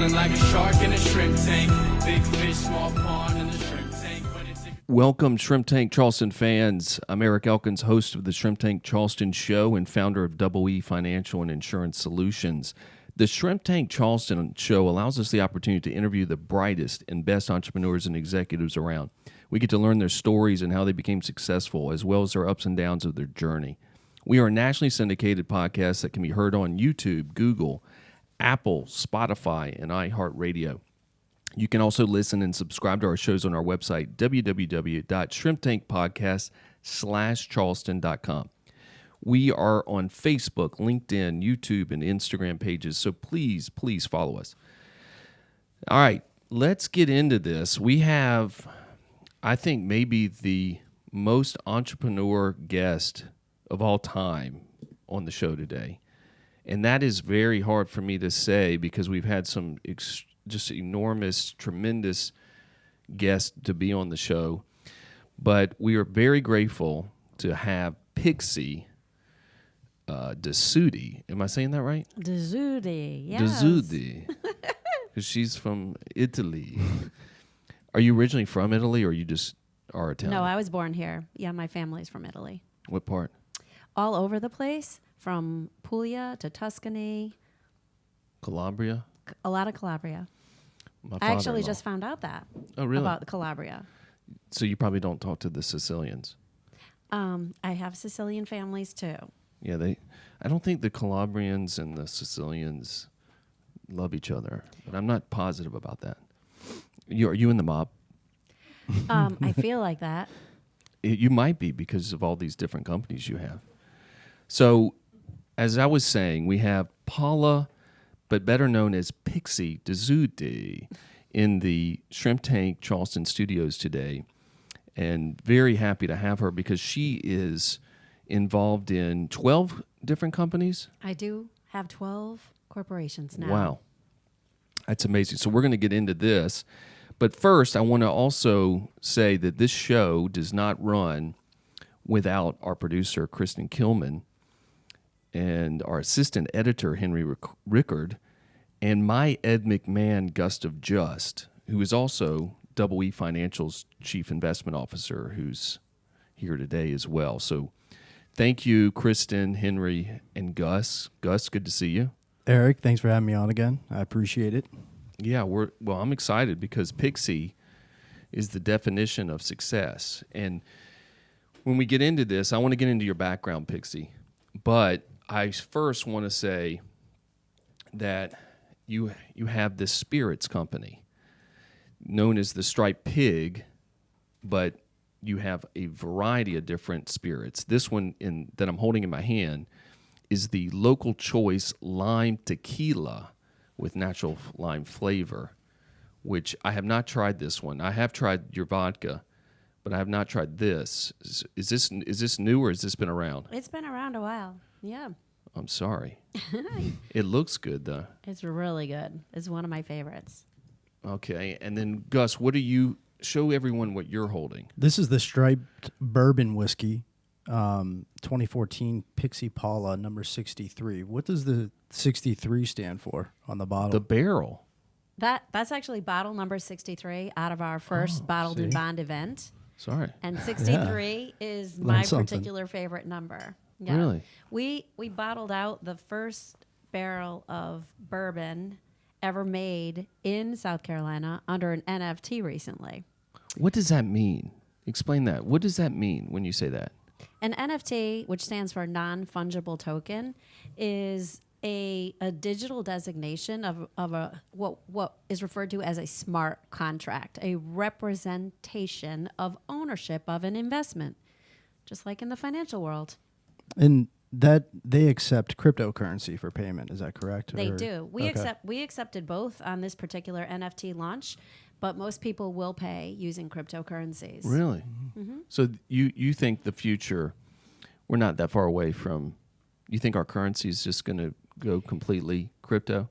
Feeling like a shark in a shrimp tank. Big fish, small pond in the shrimp tank. Welcome, Shrimp Tank Charleston fans. I'm Eric Elkins, host of the Shrimp Tank Charleston Show and founder of Double E Financial and Insurance Solutions. The Shrimp Tank Charleston Show allows us the opportunity to interview the brightest and best entrepreneurs and executives around. We get to learn their stories and how they became successful, as well as their ups and downs of their journey. We are a nationally syndicated podcast that can be heard on YouTube, Google, Apple, Spotify, and iHeartRadio. You can also listen and subscribe to our shows on our website, www.shrimptankpodcast.com/charleston.com. We are on Facebook, LinkedIn, YouTube, and Instagram pages, so please follow us. All right, let's get into this. We have, I think, maybe the most entrepreneur guest of all time on the show today. And that is very hard for me to say because we've had some just enormous, tremendous guests to be on the show. But we are very grateful to have Pixie Dezzutti. Am I saying that right? Dezzutti, yes. Dezzutti. Because she's from Italy. Are you originally from Italy or you just are Italian? No, I was born here. Yeah, my family's from Italy. What part? All over the place, from Puglia to Tuscany. Calabria? A lot of Calabria. My I actually father-in-law. just found out that. Oh, really? About the Calabria. So you probably don't talk to the Sicilians. I have Sicilian families too. Yeah, I don't think the Calabrians and the Sicilians love each other, but I'm not positive about that. Are you in the mob? I feel like that. You might be because of all these different companies you have. So, as I was saying, we have Paula, but better known as Pixie Dezzutti, in the Shrimp Tank Charleston studios today, and very happy to have her because she is involved in 12 different companies. I do have 12 corporations now. Wow. That's amazing. So we're going to get into this. But first, I want to also say that this show does not run without our producer, Kristen Kilman, and our assistant editor, Henry Rickard, and my Ed McMahon, Gust of Just, who is also Double E Financial's Chief Investment Officer, who's here today as well. So thank you, Kristen, Henry, and Gus. Gus, good to see you. Eric, thanks for having me on again. I appreciate it. Yeah, I'm excited because Pixie is the definition of success. And when we get into this, I want to get into your background, Pixie. But I first want to say that you have this spirits company known as the Striped Pig, but you have a variety of different spirits. This one that I'm holding in my hand is the Local Choice Lime Tequila with natural lime flavor, which I have not tried this one. I have tried your vodka, but I have not tried this. Is this new or has this been around? It's been around a while. Yeah. I'm sorry. It looks good, though. It's really good. It's one of my favorites. Okay. And then, Gus, show everyone what you're holding. This is the Striped Bourbon Whiskey, 2014 Pixie Paula, number 63. What does the 63 stand for on the bottle? The barrel. That's actually bottle number 63 out of our first Bottled in Bond event. Sorry. And 63 is my particular favorite number. Yeah. Really? We bottled out the first barrel of bourbon ever made in South Carolina under an NFT recently. What does that mean? Explain that. What does that mean when you say that? An NFT, which stands for non-fungible token, is a digital designation of what is referred to as a smart contract, a representation of ownership of an investment, just like in the financial world. And that they accept cryptocurrency for payment, is that correct? They do. We accepted both on this particular NFT launch, but most people will pay using cryptocurrencies. Really? Mm-hmm. So you think the future, we're not that far away from, you think our currency is just going to go completely crypto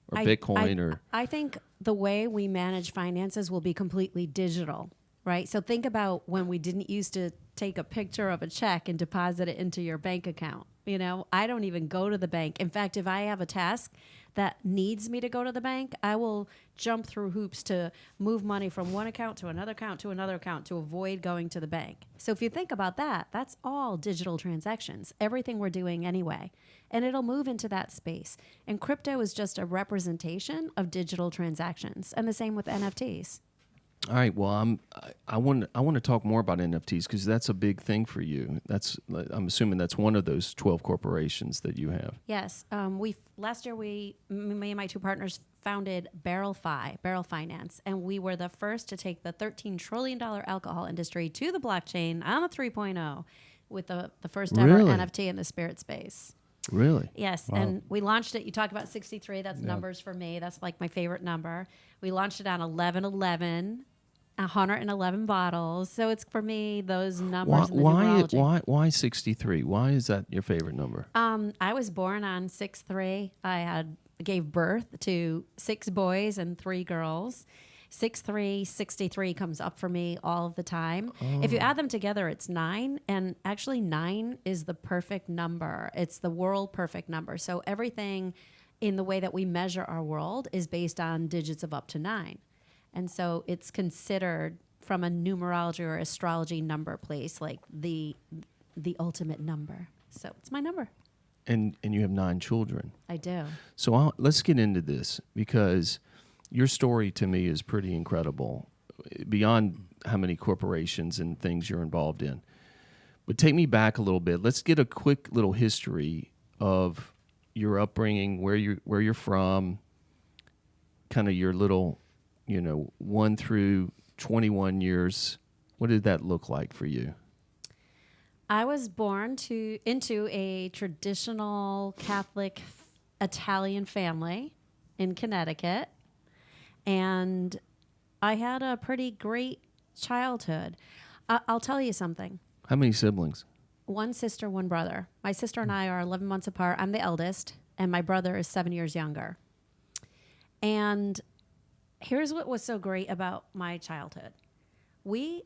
or Bitcoin? I think the way we manage finances will be completely digital. Right? So think about when we didn't used to take a picture of a check and deposit it into your bank account. You know, I don't even go to the bank. In fact, if I have a task that needs me to go to the bank, I will jump through hoops to move money from one account to another account to another account to avoid going to the bank. So if you think about that, that's all digital transactions, everything we're doing anyway. And it'll move into that space. And crypto is just a representation of digital transactions. And the same with NFTs. All right. Well, I want to talk more about NFTs because that's a big thing for you. I'm assuming that's one of those 12 corporations that you have. Yes. Last year me and my two partners founded Barrel Finance, and we were the first to take the $13 trillion alcohol industry to the blockchain on a 3.0 with the first ever Really? NFT in the spirit space. Really? Yes, Wow. and we launched it. You talk about 63. That's numbers for me. That's like my favorite number. We launched it on 11/11. 111 bottles. So it's for me those numbers. In the numerology. Why 63? Why is that your favorite number? I was born on 6/3. I gave birth to 6 boys and 3 girls. 6/3, 63 comes up for me all of the time. If you add them together, it's 9. And actually 9 is the perfect number. It's the world perfect number. So everything in the way that we measure our world is based on digits of up to 9. And so it's considered from a numerology or astrology number place, like the ultimate number. So it's my number. And you have 9 children. I do. So let's get into this because your story to me is pretty incredible, beyond how many corporations and things you're involved in. But take me back a little bit. Let's get a quick little history of your upbringing, where you're from, kind of your little, 1 through 21 years. What did that look like for you? I was born into a traditional Catholic Italian family in Connecticut, and I had a pretty great childhood. I'll tell you something. How many siblings? 1 sister, 1 brother. My sister and I are 11 months apart. I'm the eldest, and my brother is 7 years younger. And here's what was so great about my childhood. We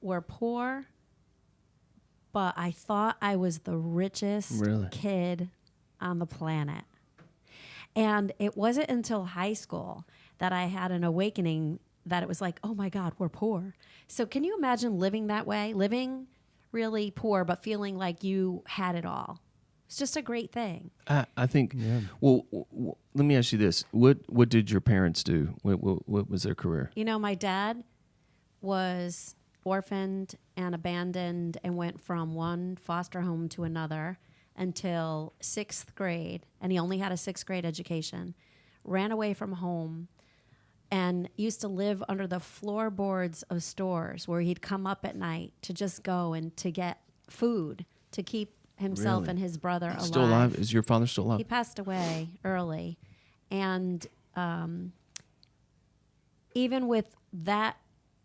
were poor, but I thought I was the richest kid on the planet. And it wasn't until high school that I had an awakening that it was like, oh my God, we're poor. So can you imagine living that way? Living really poor, but feeling like you had it all. It's just a great thing. I think. Yeah. Well, let me ask you this: What did your parents do? What was their career? My dad was orphaned and abandoned and went from one foster home to another until 6th grade, and he only had a 6th grade education. Ran away from home and used to live under the floorboards of stores where he'd come up at night to just go and to get food to keep himself and his brother alive. Still alive? Is your father still alive? He passed away early. And even with that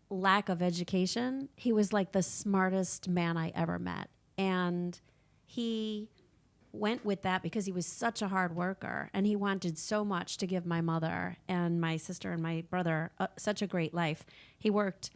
lack of education, he was like the smartest man I ever met. And he went with that because he was such a hard worker, and he wanted so much to give my mother and my sister and my brother such a great life. He worked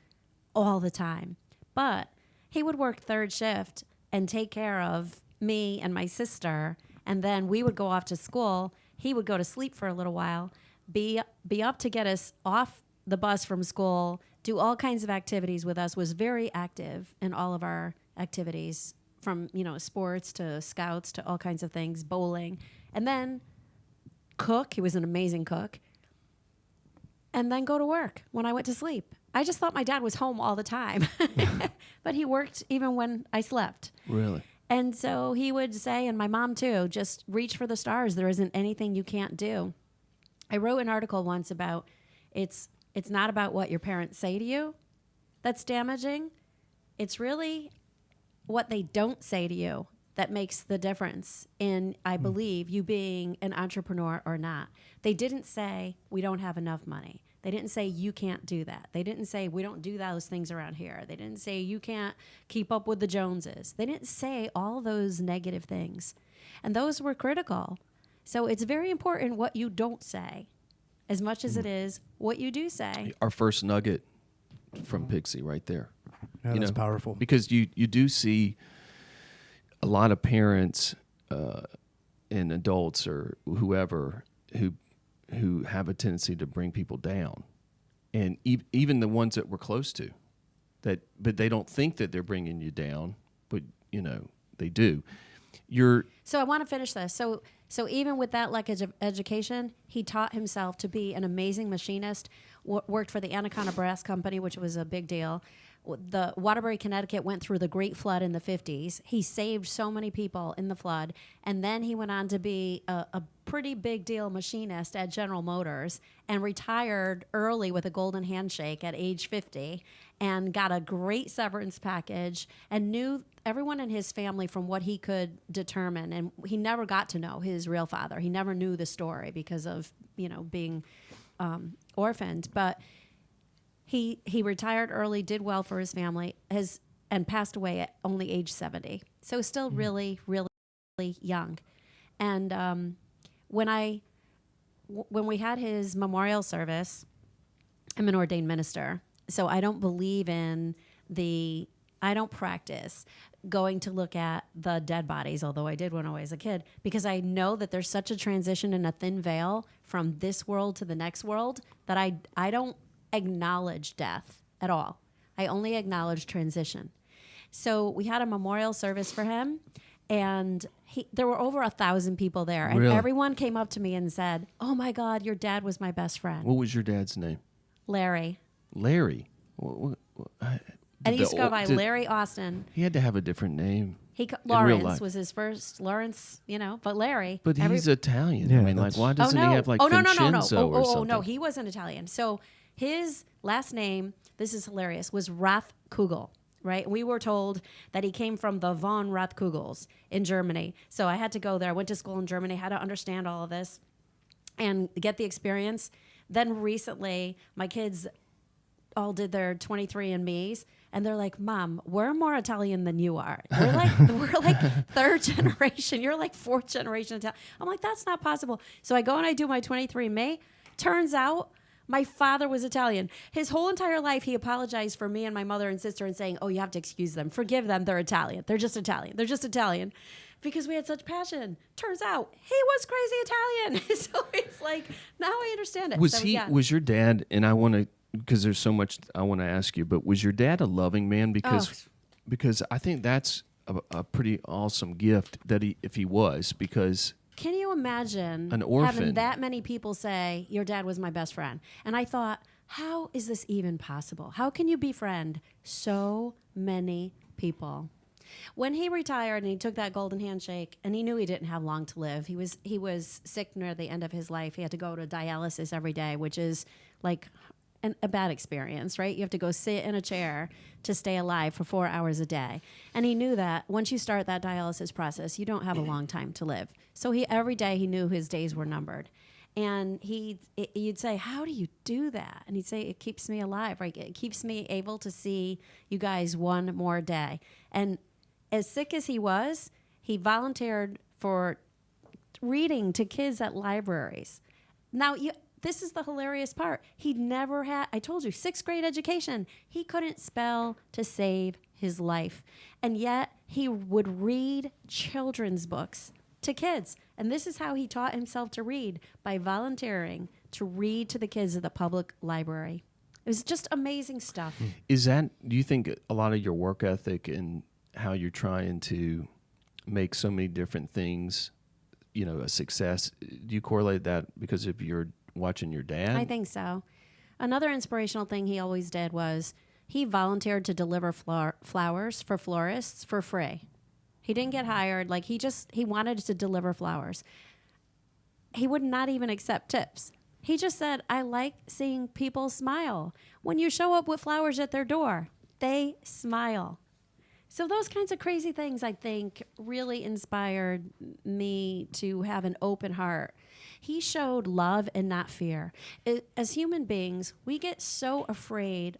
all the time, but he would work 3rd shift and take care of me and my sister, and then we would go off to school. He would go to sleep for a little while, be up to get us off the bus from school, do all kinds of activities with us, was very active in all of our activities, from sports to scouts to all kinds of things, bowling, and then cook. He was an amazing cook. And then go to work when I went to sleep. I just thought my dad was home all the time, but he worked even when I slept. Really? And so he would say, and my mom too, just reach for the stars. There isn't anything you can't do. I wrote an article once about it's not about what your parents say to you that's damaging. It's really what they don't say to you that makes the difference in, I believe, you being an entrepreneur or not. They didn't say, we don't have enough money. They didn't say, you can't do that. They didn't say, we don't do those things around here. They didn't say, you can't keep up with the Joneses. They didn't say all those negative things. And those were critical. So it's very important what you don't say as much as it is what you do say. Our first nugget from Pixie right there. Yeah, that's powerful. Because you do see a lot of parents and adults or whoever who who have a tendency to bring people down, and even the ones that we're close to, but they don't think that they're bringing you down, but they do. So I want to finish this. So even with that lack of education, he taught himself to be an amazing machinist. Worked for the Anaconda Brass Company, which was a big deal. The Waterbury, Connecticut went through the Great Flood in the 50s. He saved so many people in the flood. And then he went on to be a pretty big deal machinist at General Motors and retired early with a golden handshake at age 50 and got a great severance package and knew everyone in his family from what he could determine. And he never got to know his real father. He never knew the story because of, being orphaned. But he retired early, did well for his family, and passed away at only age 70. So still really, really young. And when we had his memorial service, I'm an ordained minister, so I don't believe in I don't practice going to look at the dead bodies, although I did when I was a kid, because I know that there's such a transition and a thin veil from this world to the next world that I don't acknowledge death at all. I only acknowledge transition. So we had a memorial service for him, and there were over 1,000 people there, and Really? everyone came up to me and said, "Oh my God, your dad was my best friend." What was your dad's name? Larry. Larry. And he used to go by Larry Austin. He had to have a different name. real Lawrence life. was his first. Lawrence, but Larry. But he's Italian. Yeah, I mean, like, why doesn't he have like no. Vincenzo or something? Oh, no, he wasn't Italian. So his last name, this is hilarious, was Rathkugel, right? We were told that he came from the von Rathkugels in Germany. So I had to go there. I went to school in Germany, had to understand all of this and get the experience. Then recently, my kids all did their 23andMe's, and they're like, "Mom, we're more Italian than you are. We're like third generation. You're like fourth generation Italian." I'm like, "That's not possible." So I go and I do my 23andMe. Turns out my father was Italian. His whole entire life, he apologized for me and my mother and sister and saying, "Oh, you have to excuse them. Forgive them. They're Italian. They're just Italian. They're just Italian." Because we had such passion. Turns out he was crazy Italian. So it's like, now I understand it. Was your dad, and I want to, because there's so much I want to ask you, but was your dad a loving man? Because I think that's a pretty awesome gift that if he was, because can you imagine an orphan having that many people say, "Your dad was my best friend"? And I thought, how is this even possible? How can you befriend so many people? When he retired and he took that golden handshake, and he knew he didn't have long to live. He was sick near the end of his life. He had to go to dialysis every day, which is like a bad experience, right? You have to go sit in a chair to stay alive for 4 hours a day. And he knew that once you start that dialysis process, you don't have a long time to live. So every day he knew his days were numbered. And you'd say, "How do you do that?" And he'd say, "It keeps me alive, right? It keeps me able to see you guys one more day." And as sick as he was, he volunteered for reading to kids at libraries. Now, this is the hilarious part. He'd never had, I told you, 6th grade education. He couldn't spell to save his life. And yet he would read children's books to kids. And this is how he taught himself to read, by volunteering to read to the kids at the public library. It was just amazing stuff. do you think a lot of your work ethic and how you're trying to make so many different things, a success, do you correlate that because of your watching your dad? I think so. Another inspirational thing he always did was he volunteered to deliver flowers for florists for free. He didn't get hired. Like he wanted to deliver flowers. He would not even accept tips. He just said, "I like seeing people smile. When you show up with flowers at their door, they smile." So those kinds of crazy things, I think, really inspired me to have an open heart. He showed love and not fear. As human beings, we get so afraid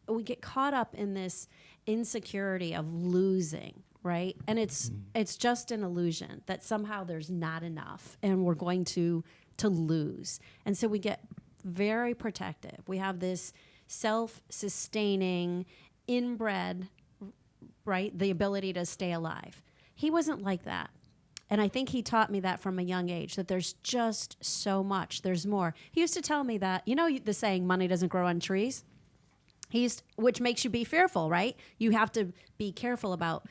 we get caught up in this insecurity of losing, right? And it's just an illusion that somehow there's not enough and we're going to lose. And so we get very protective. We have this self-sustaining, inbred, right, the ability to stay alive. He wasn't like that. And I think he taught me that from a young age, that there's just so much. There's more. He used to tell me that, the saying, money doesn't grow on trees? Which makes you be fearful, right? You have to be careful about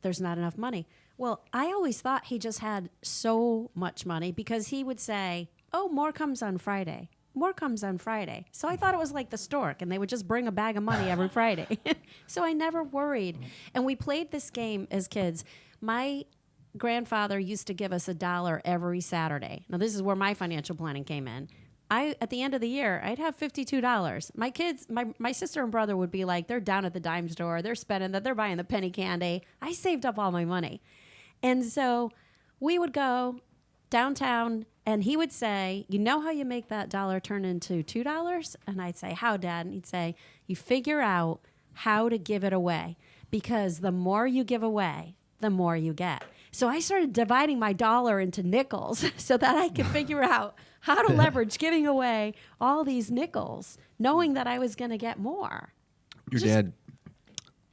there's not enough money. Well, I always thought he just had so much money because he would say, oh, more comes on Friday. More comes on Friday. So I thought it was like the stork, and they would just bring a bag of money every Friday. So I never worried. And we played this game as kids. My grandfather used to give us $1 every Saturday. Now, this is where my financial planning came in. At the end of the year, I'd have $52. My kids, my sister and brother would be like, they're down at the dime store. They're spending that. They're buying the penny candy. I saved up all my money. And so we would go downtown, and he would say, you know how you make that dollar turn into $2? And I'd say, how, Dad? And he'd say, you figure out how to give it away, because the more you give away, the more you get. So I started dividing my dollar into nickels so that I could figure out how to leverage giving away all these nickels, knowing that I was going to get more. Your dad,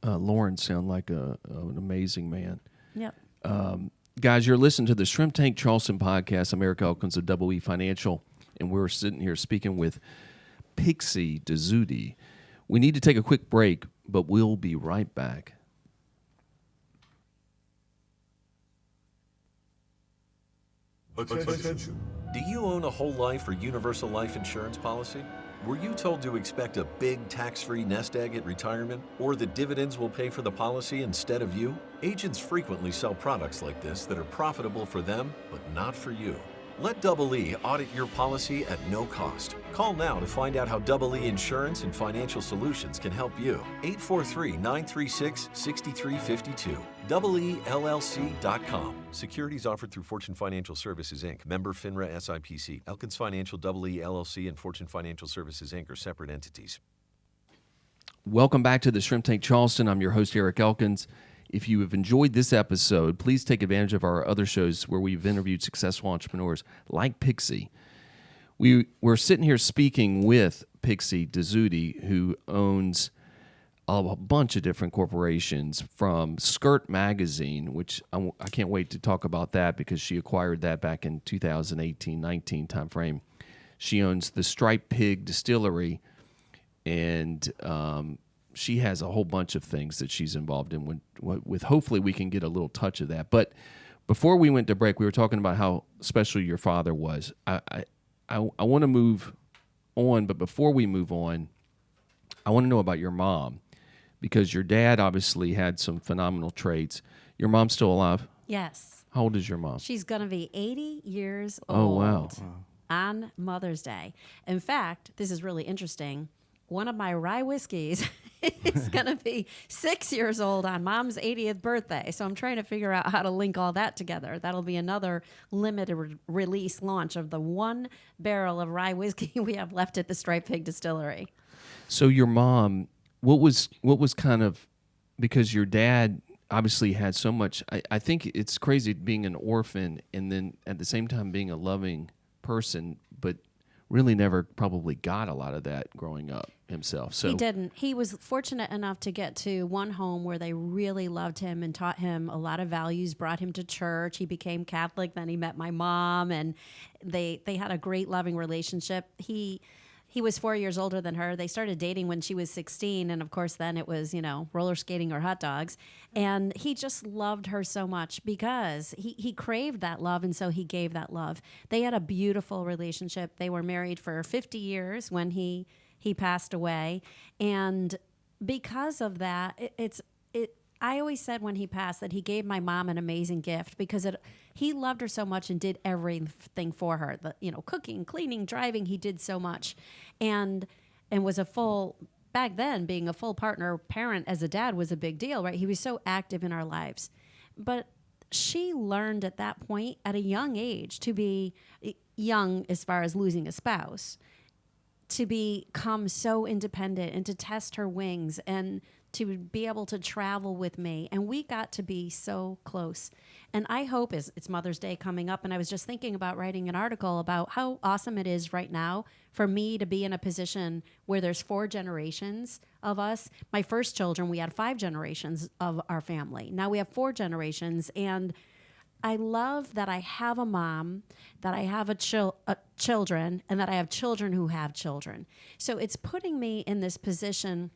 Lawrence, sound like an amazing man. Yep. Guys, you're listening to the Shrimp Tank Charleston podcast. I'm Eric Elkins of Double E Financial, and we're sitting here speaking with Pixie Dezzutti. We need to take a quick break, but we'll be right back. Attention. Do you own a whole life or universal life insurance policy? Were you told to expect a big tax-free nest egg at retirement, or that dividends will pay for the policy instead of you? Agents frequently sell products like this that are profitable for them, but not for you. Let Double E audit your policy at no cost. Call now to find out how Double E Insurance and Financial Solutions can help you. 843-936-6352. DoubleELLC.com. Securities offered through Fortune Financial Services, Inc., member FINRA SIPC. Elkins Financial, Double E LLC, and Fortune Financial Services, Inc. are separate entities. Welcome back to the Shrimp Tank Charleston. I'm your host, Eric Elkins. If you have enjoyed this episode, please take advantage of our other shows where we've interviewed successful entrepreneurs like Pixie. We're sitting here speaking with Pixie Dezzutti, who owns a bunch of different corporations, from Skirt Magazine, which I can't wait to talk about that because she acquired that back in 2018-19 timeframe. She owns the Striped Pig Distillery, and she has a whole bunch of things that she's involved in with hopefully we can get a little touch of that. But before we went to break, we were talking about how special your father was. I want to move on, but before we move on, I want to know about your mom, because your dad obviously had some phenomenal traits. Your mom's still alive? Yes. How old is your mom? She's going to be 80 years old. Oh, wow. On Mother's Day. In fact, this is really interesting. One of my rye whiskeys is going to be 6 years old on Mom's 80th birthday. So I'm trying to figure out how to link all that together. That'll be another limited release launch of the one barrel of rye whiskey we have left at the Striped Pig Distillery. So your mom, what was kind of, because your dad obviously had so much, I think it's crazy being an orphan and then at the same time being a loving person, but really never probably got a lot of that growing up himself. So he didn't. He was fortunate enough to get to one home where they really loved him and taught him a lot of values, brought him to church. He became Catholic. Then he met my mom, and they had a great loving relationship. He was 4 years older than her. They started dating when she was 16. And of course, then it was, roller skating or hot dogs. And he just loved her so much because he craved that love. And so he gave that love. They had a beautiful relationship. They were married for 50 years when he passed away. And because of that, I always said when he passed that he gave my mom an amazing gift because he loved her so much and did everything for her. Cooking, cleaning, driving, he did so much. And was back then, being a full partner parent as a dad was a big deal, right? He was so active in our lives. But she learned at that point at a young age to be young as far as losing a spouse, to become so independent and to test her wings and to be able to travel with me. And we got to be so close. And I hope it's Mother's Day coming up. And I was just thinking about writing an article about how awesome it is right now for me to be in a position where there's 4 generations of us. My first children, we had 5 generations of our family. Now we have 4 generations. And I love that I have a mom, that I have children, and that I have children who have children. So it's putting me in this position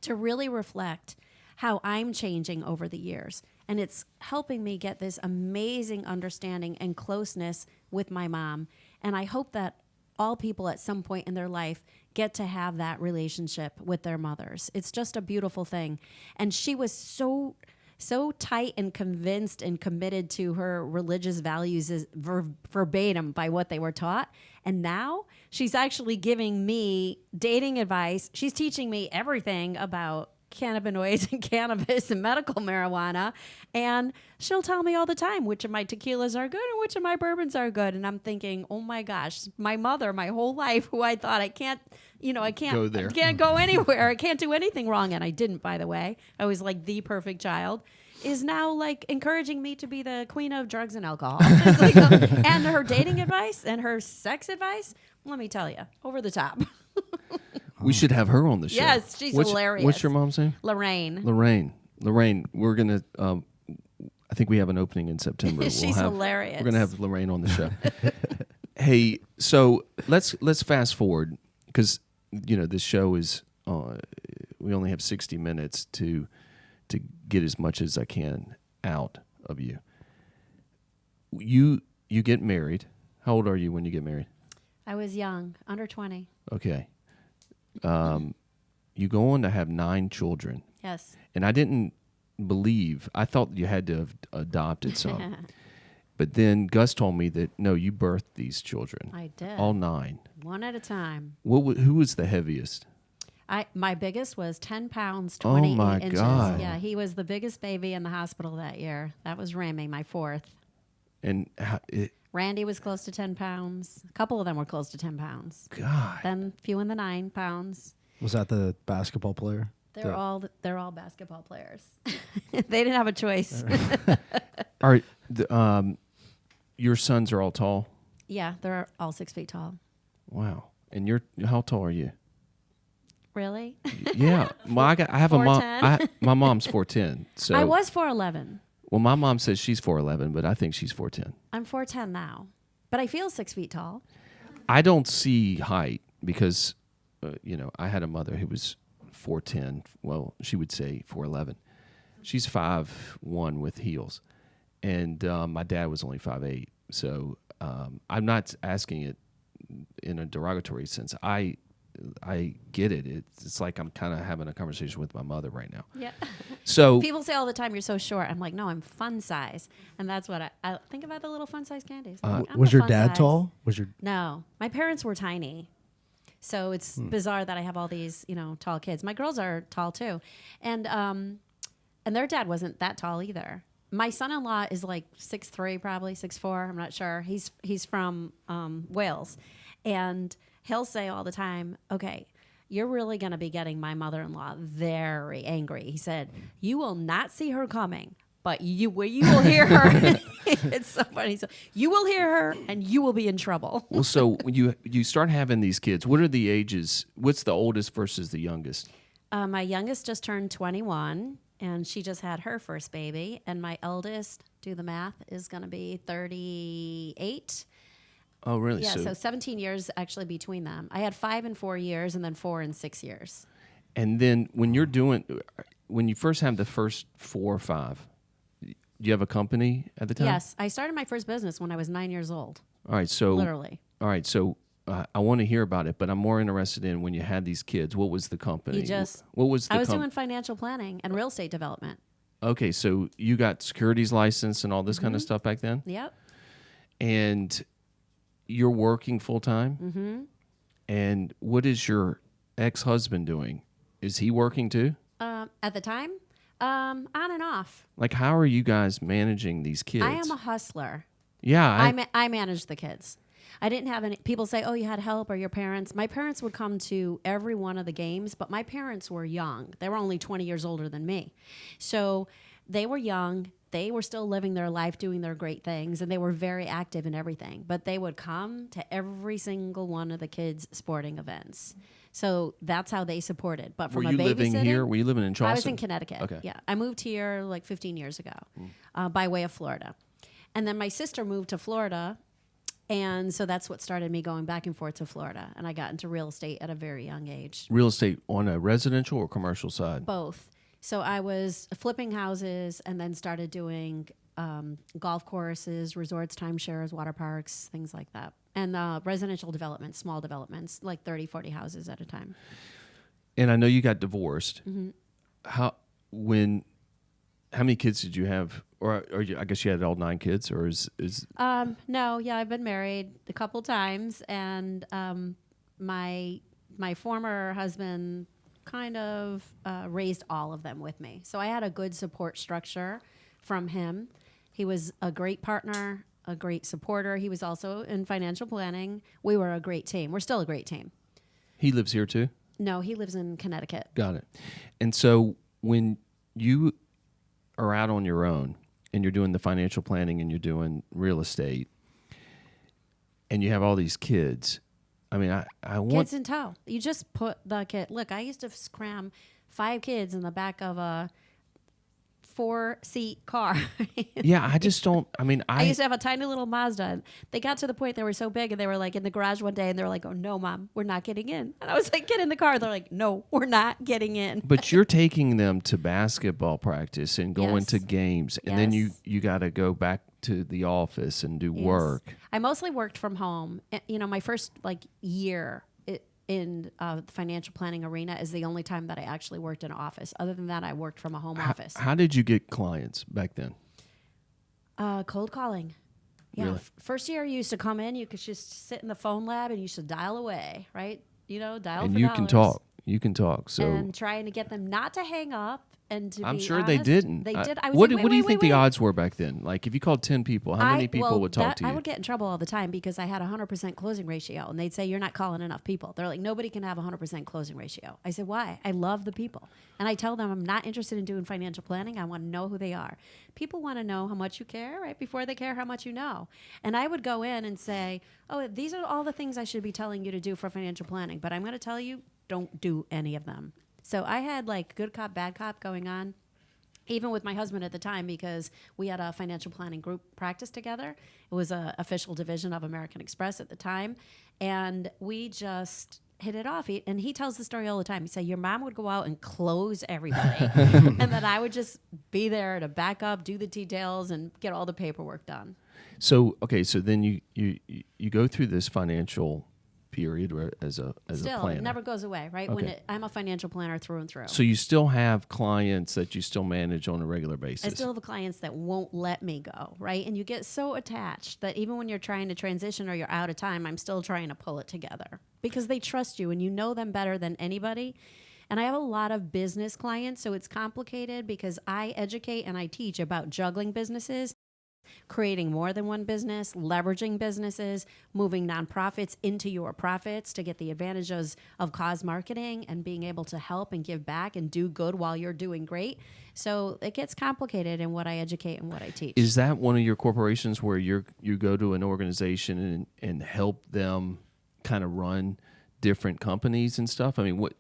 to really reflect how I'm changing over the years. And it's helping me get this amazing understanding and closeness with my mom. And I hope that all people at some point in their life get to have that relationship with their mothers. It's just a beautiful thing. And she was so tight and convinced and committed to her religious values is verbatim by what they were taught. And now she's actually giving me dating advice. She's teaching me everything about cannabinoids and cannabis and medical marijuana. And she'll tell me all the time which of my tequilas are good and which of my bourbons are good. And I'm thinking, oh my gosh, my mother, my whole life, who I thought I can't Go there. I can't go anywhere. I can't do anything wrong. And I didn't, by the way. I was like the perfect child. Is now like encouraging me to be the queen of drugs and alcohol. It's like, and her dating advice and her sex advice, let me tell you, over the top. We should have her on the show. Yes, she's hilarious. What's your mom's name? Lorraine. Lorraine, we're going to, I think we have an opening in September. She's hilarious. We're going to have Lorraine on the show. Hey, so let's fast forward because, this show is, we only have 60 minutes to get as much as I can out of you. You get married. How old are you when you get married? I was young, under 20. Okay. You go on to have 9 children. Yes. And I didn't believe, I thought you had to have adopted some. But then Gus told me that, no, you birthed these children. I did. All 9. One at a time. Who was the heaviest? My biggest was 10 pounds, 28 Oh, my inches. God. Yeah, he was the biggest baby in the hospital that year. That was Remy, my 4th. And Randy was close to 10 pounds. A couple of them were close to 10 pounds. God. Then a few in the 9 pounds. Was that the basketball player? They're all basketball players. They didn't have a choice. All right. Your sons are all tall? Yeah, they're all 6 feet tall. Wow. And how tall are you? Really? Yeah. Well, I have a mom. 4'10"? My mom's 4'10". So I was 4'11". Well, my mom says she's 4'11", but I think she's 4'10". I'm 4'10" now, but I feel 6 feet tall. I don't see height because, I had a mother who was 4'10". Well, she would say 4'11". She's 5'1" with heels, and my dad was only 5'8". So I'm not asking it in a derogatory sense. I get it. It's like I'm kind of having a conversation with my mother right now. Yeah. So People say all the time, you're so short. I'm like, no, I'm fun size. And that's what I think about the little fun size candies. I'm Was the your fun dad size. tall? No. My parents were tiny. So it's bizarre that I have all these, tall kids. My girls are tall too. And their dad wasn't that tall either. My son-in-law is like 6'3", probably 6'4". I'm not sure. He's from Wales. And he'll say all the time, okay, you're really going to be getting my mother-in-law very angry. He said, you will not see her coming, but you will hear her. It's so funny. So you will hear her and you will be in trouble. Well, so when you start having these kids, what are the ages? What's the oldest versus the youngest? My youngest just turned 21, and she just had her first baby. And my eldest, do the math, is going to be 38. Oh, really? Yeah, so 17 years actually between them. I had 5 and 4 years, and then 4 and 6 years. And then when you first have the first 4 or 5, do you have a company at the time? Yes, I started my first business when I was 9 years old. All right, so Literally. All right, so I want to hear about it, but I'm more interested in when you had these kids. What was the company? What was the I was doing financial planning and real estate development. Okay, so you got securities license and all this kind of stuff back then? Yep. And you're working full time? Mm-hmm. And what is your ex-husband doing? Is he working too? At the time, on and off. Like, how are you guys managing these kids? I am a hustler. Yeah. I managed the kids. I didn't have any. People say, oh, you had help or your parents. My parents would come to every one of the games, but my parents were young. They were only 20 years older than me. So they were young. They were still living their life, doing their great things, and they were very active in everything. But they would come to every single one of the kids' sporting events. So that's how they supported. But from Were you living here? Were you living in Charleston? I was in Connecticut. Okay. Yeah. I moved here like 15 years ago by way of Florida. And then my sister moved to Florida. And so that's what started me going back and forth to Florida. And I got into real estate at a very young age. Real estate on a residential or commercial side? Both. So I was flipping houses and then started doing golf courses, resorts, timeshares, water parks, things like that. And residential developments, small developments, like 30, 40 houses at a time. And I know you got divorced. Mm-hmm. How many kids did you have? I guess you had all 9 kids, or is No, yeah, I've been married a couple times, and my former husband kind of raised all of them with me. So I had a good support structure from him. He was a great partner, a great supporter. He was also in financial planning. We were a great team. We're still a great team. he lives here too? No, he lives in Connecticut. Got it. And so when you are out on your own and you're doing the financial planning and you're doing real estate and you have all these kids, I mean, I want... Kids in tow. You just put the kid... Look, I used to cram 5 kids in the back of a 4-seat car. Yeah, I just don't... I mean, I used to have a tiny little Mazda. And they got to the point they were so big, and they were like in the garage one day, and they were like, "Oh no, Mom, we're not getting in." And I was like, "Get in the car." They're like, "No, we're not getting in." But you're taking them to basketball practice and going Yes. to games, and then Yes. you got to go back to the office and do Yes. work. I mostly worked from home. You know, my first year in the financial planning arena is the only time that I actually worked in an office. Other than that, I worked from a home office. How did you get clients back then? Cold calling. Yeah. Really? First year, you used to come in, you could just sit in the phone lab and you should dial away, right? You know, dial And for you dollars. can talk. You can talk. So And trying to get them not to hang up and to I'm be sure they honest. didn't. They did. I was what like, what do you wait, think wait, the wait. odds were back then? Like if you called 10 people, how many people would talk to you? I would get in trouble all the time because I had a 100% closing ratio, and they'd say, "You're not calling enough people." They're like, "Nobody can have a 100% closing ratio." I said, "Why? I love the people." And I tell them I'm not interested in doing financial planning. I want to know who they are. People want to know how much you care, right, before they care how much you know. And I would go in and say, "Oh, these are all the things I should be telling you to do for financial planning, but I'm going to tell you, don't do any of them." So I had like good cop, bad cop going on. Even with my husband at the time, because we had a financial planning group practice together. It was an official division of American Express at the time. And we just hit it off. And he tells the story all the time. He said, your mom would go out and close everybody. And then I would just be there to back up, do the details, and get all the paperwork done. So, okay, so then you go through this financial period as a Still, planner. it never goes away, right? Okay. I'm a financial planner through and through. So you still have clients that you still manage on a regular basis. I still have clients that won't let me go, right? And you get so attached that even when you're trying to transition or you're out of time, I'm still trying to pull it together because they trust you and you know them better than anybody. And I have a lot of business clients, so it's complicated because I educate and I teach about juggling businesses, creating more than one business, leveraging businesses, moving nonprofits into your profits to get the advantages of cause marketing and being able to help and give back and do good while you're doing great. So it gets complicated in what I educate and what I teach. Is that one of your corporations where you go to an organization and help them kind of run different companies and stuff? I mean, what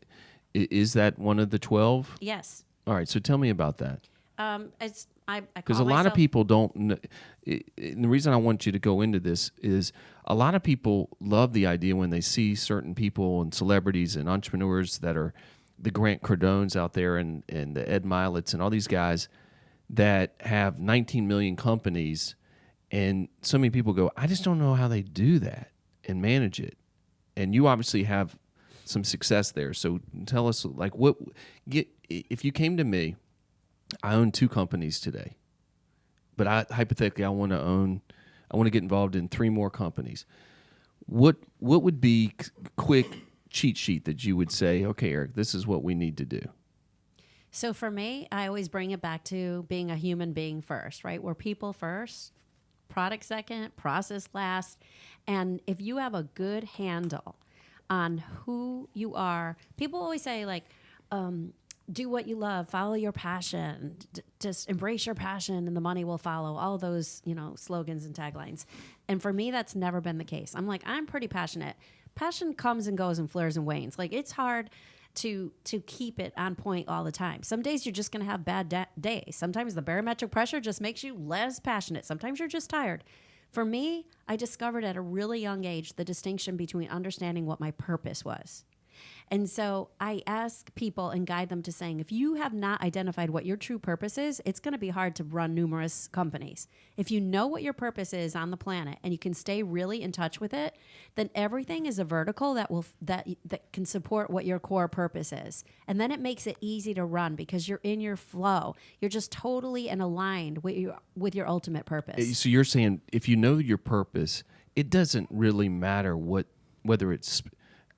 is that one of the 12? Yes. All right, so tell me about that. Because a lot of people don't know. And the reason I want you to go into this is a lot of people love the idea when they see certain people and celebrities and entrepreneurs that are the Grant Cardones out there and the Ed Milets and all these guys that have 19 million companies. And so many people go, I just don't know how they do that and manage it. And you obviously have some success there. So tell us, like, if you came to me, I own 2 companies today, but hypothetically I want to get involved in 3 more companies. What would be quick cheat sheet that you would say, okay, Eric, this is what we need to do? So for me, I always bring it back to being a human being first, right? We're people first, product second, process last. And if you have a good handle on who you are, people always say like, do what you love, follow your passion, just embrace your passion and the money will follow, all those, slogans and taglines. And for me, that's never been the case. I'm pretty passionate. Passion comes and goes and flares and wanes. Like it's hard. to keep it on point all the time. Some days you're just going to have bad days. Sometimes the barometric pressure just makes you less passionate. Sometimes you're just tired. For me, I discovered at a really young age the distinction between understanding what my purpose was. And so I ask people and guide them to saying, if you have not identified what your true purpose is, it's going to be hard to run numerous companies. If you know what your purpose is on the planet and you can stay really in touch with it, then everything is a vertical that can support what your core purpose is. And then it makes it easy to run because you're in your flow. You're just totally and aligned with your ultimate purpose. So you're saying if you know your purpose, it doesn't really matter whether it's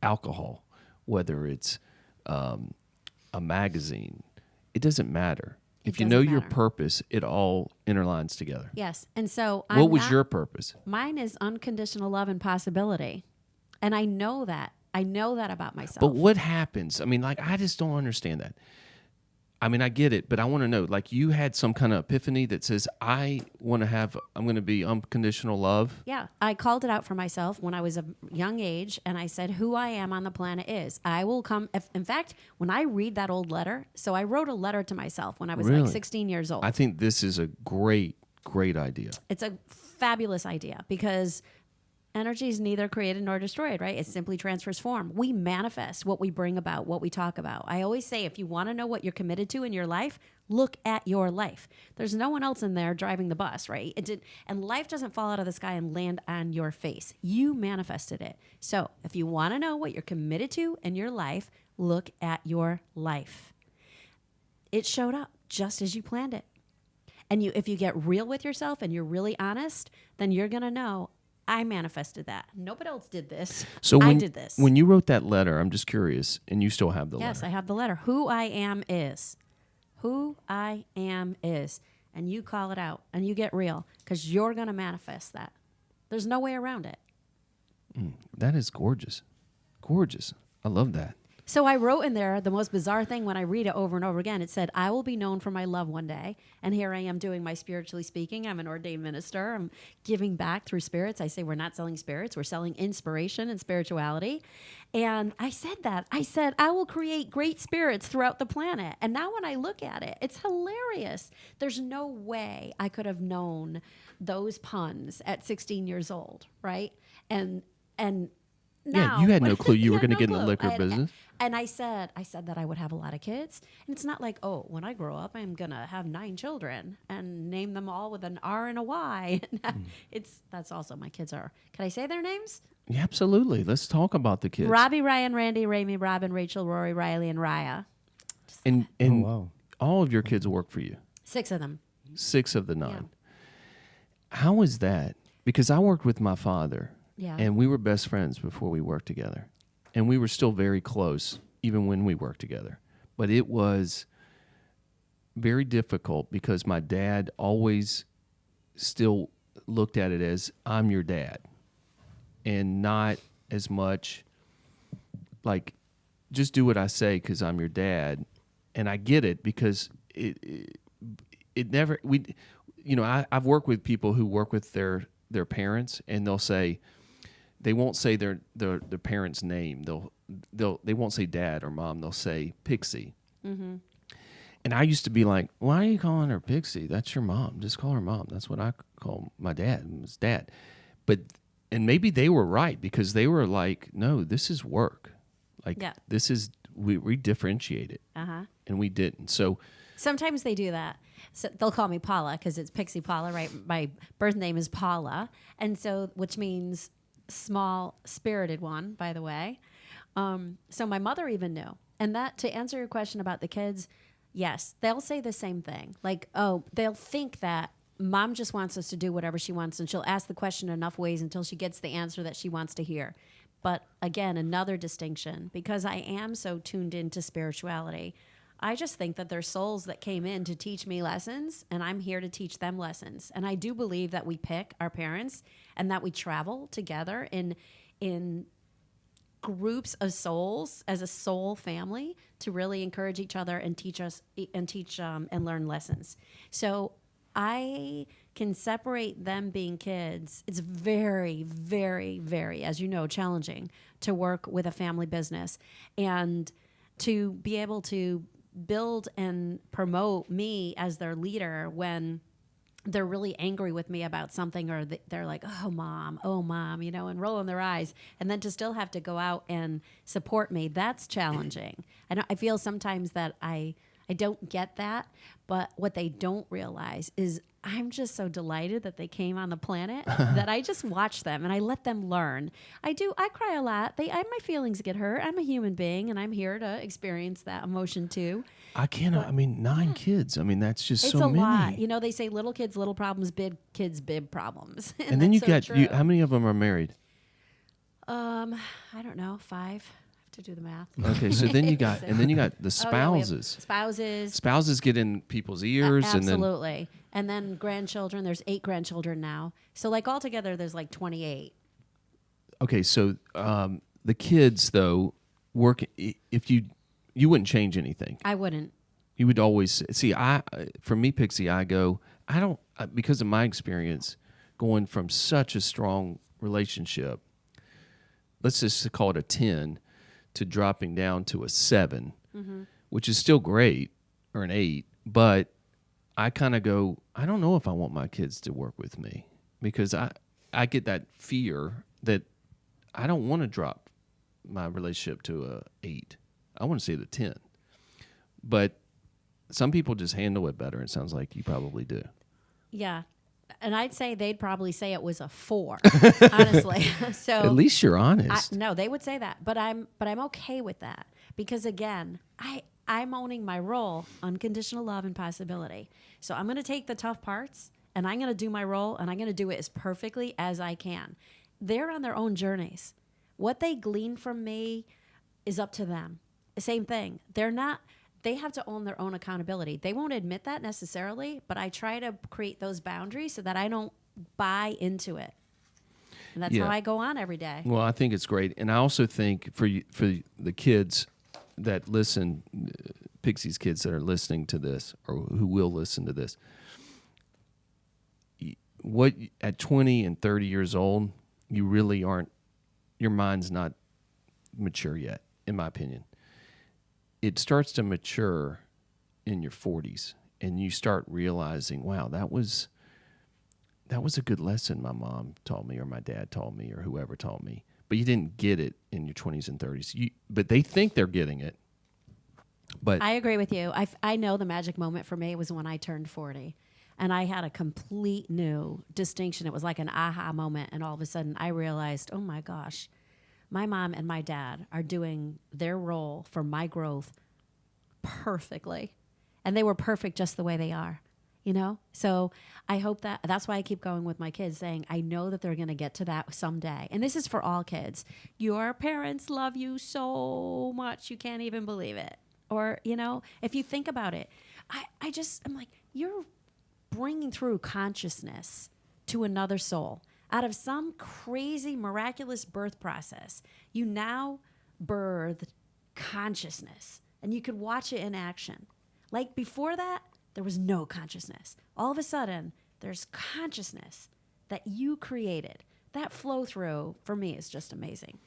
alcohol, whether it's a magazine, it doesn't matter. If you know your purpose, it all interlines together. Yes. And so what was your purpose? Mine is unconditional love and possibility. And I know that. I know that about myself. But what happens? I mean, like, I just don't understand that. I mean, I get it, but I want to know, like, you had some kind of epiphany that says, I'm going to be unconditional love. Yeah. I called it out for myself when I was a young age, and I said, who I am on the planet is. I will come. In fact, when I read that old letter, so I wrote a letter to myself when I was like 16 years old. I think this is a great idea. It's a fabulous idea because energy is neither created nor destroyed, right? It simply transfers form. We manifest what we bring about, what we talk about. I always say, if you want to know what you're committed to in your life, look at your life. There's no one else in there driving the bus, right? And life doesn't fall out of the sky and land on your face. You manifested it. So if you want to know what you're committed to in your life, look at your life. It showed up just as you planned it. And if you get real with yourself and you're really honest, then you're going to know, I manifested that. Nobody else did this. So I did this. When you wrote that letter, I'm just curious, and you still have the letter. Yes, I have the letter. Who I am is. Who I am is. And you call it out, and you get real, because you're going to manifest that. There's no way around it. That is gorgeous. Gorgeous. I love that. So I wrote in there the most bizarre thing when I read it over and over again. It said, I will be known for my love one day. And here I am doing my spiritually speaking. I'm an ordained minister. I'm giving back through spirits. I say we're not selling spirits. We're selling inspiration and spirituality. And I said that. I said, I will create great spirits throughout the planet. And now when I look at it, it's hilarious. There's no way I could have known those puns at 16 years old, right? And now, you had no clue you were going to no get in the clue. liquor business. And I said that I would have a lot of kids. And it's not like, oh, when I grow up, I'm going to have 9 children and name them all with an R and a Y. That's also my kids are. Can I say their names? Yeah, absolutely. Let's talk about the kids. Robbie, Ryan, Randy, Ramey, Robin, Rachel, Rory, Riley, and Raya. And wow. all of your kids work for you. 6 of them. 6 of the 9. Yeah. How is that? Because I worked with my father. Yeah. And we were best friends before we worked together. And we were still very close, even when we worked together. But it was very difficult because my dad always still looked at it as, I'm your dad. And not as much like, just do what I say because I'm your dad. And I get it because it never, I've worked with people who work with their parents, and they'll say, they won't say their parents' name. They won't say dad or mom. They'll say Pixie. Mm-hmm. And I used to be like, why are you calling her Pixie? That's your mom. Just call her mom. That's what I call my dad. It's dad. And maybe they were right because they were like, no, this is work. Like this is we differentiate it, and we didn't. So sometimes they do that. So they'll call me Paula because it's Pixie Paula, right? My birth name is Paula, and so which means small spirited one, by the way. So my mother even knew. And that, to answer your question about the kids, yes, they'll say the same thing. Like, oh, they'll think that mom just wants us to do whatever she wants, and she'll ask the question enough ways until she gets the answer that she wants to hear. But again, another distinction, because I am so tuned into spirituality, I just think that there's souls that came in to teach me lessons, and I'm here to teach them lessons. And I do believe that we pick our parents and that we travel together in groups of souls as a soul family to really encourage each other and teach and learn lessons. So I can separate them being kids. It's very, very, very, as you know, challenging to work with a family business. And to be able to build and promote me as their leader when they're really angry with me about something, or they're like, oh, mom, and rolling their eyes. And then to still have to go out and support me, that's challenging. And I feel sometimes that I don't get that. But what they don't realize is I'm just so delighted that they came on the planet that I just watch them and I let them learn. I cry a lot. My feelings get hurt. I'm a human being and I'm here to experience that emotion too. I cannot. 9 kids. That's just It's so a many. lot. They say little kids, little problems, big kids, big problems. And then you that's so got true. how many of them are married? I don't know, 5. I have to do the math. Okay, so then you got the Oh, yeah, we have spouses. spouses. Spouses get in people's ears, Absolutely. And then grandchildren. There's 8 grandchildren now. So altogether, there's 28. Okay, so the kids though work. If you wouldn't change anything, I wouldn't. you would always see. For me, Pixie, I don't because of my experience going from such a strong relationship. Let's just call it a 10 to dropping down to a 7, which is still great, or an 8, but I kind of go, I don't know if I want my kids to work with me because I get that fear that I don't want to drop my relationship to a 8. I want to see it a 10. But some people just handle it better. It sounds like you probably do. Yeah. And I'd say they'd probably say it was a 4, honestly. So At least you're honest. no, they would say that, but I'm okay with that because again, I'm owning my role, unconditional love and possibility. So I'm going to take the tough parts and I'm going to do my role and I'm going to do it as perfectly as I can. They're on their own journeys. What they glean from me is up to them. Same thing. They have to own their own accountability. They won't admit that necessarily, but I try to create those boundaries so that I don't buy into it. And that's how I go on every day. Well, I think it's great. And I also think for the kids that listen, Pixie's kids that are listening to this or who will listen to this, what at 20 and 30 years old, you really aren't, your mind's not mature yet, in my opinion. It starts to mature in your 40s, and you start realizing, wow, that was a good lesson my mom taught me or my dad taught me or whoever taught me. But you didn't get it in your 20s and 30s. But they think they're getting it. But I agree with you. I know the magic moment for me was when I turned 40. And I had a complete new distinction. It was like an aha moment. And all of a sudden I realized, oh my gosh, my mom and my dad are doing their role for my growth perfectly. And they were perfect just the way they are, So I hope that's why I keep going with my kids saying, I know that they're going to get to that someday. And this is for all kids. Your parents love you so much. You can't even believe it. Or, if you think about it, I'm like, you're bringing through consciousness to another soul. Out of some crazy, miraculous birth process, you now birthed consciousness, and you could watch it in action. Like before that, there was no consciousness. All of a sudden, there's consciousness that you created. That flow through, for me, is just amazing.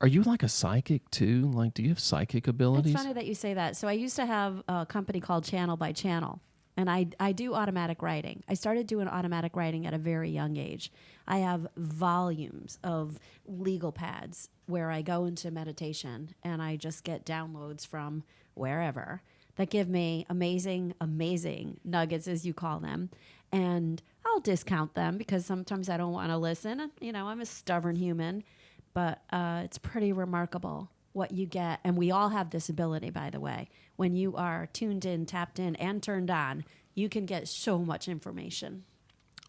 are you like a psychic too? Like, do you have psychic abilities? It's funny that you say that. So I used to have a company called Channel by Channel. And I do automatic writing. I started doing automatic writing at a very young age. I have volumes of legal pads where I go into meditation and I just get downloads from wherever that give me amazing, amazing nuggets, as you call them. And I'll discount them because sometimes I don't want to listen. I'm a stubborn human, but it's pretty remarkable what you get. And we all have this ability, by the way. When you are tuned in, tapped in, and turned on, you can get so much information.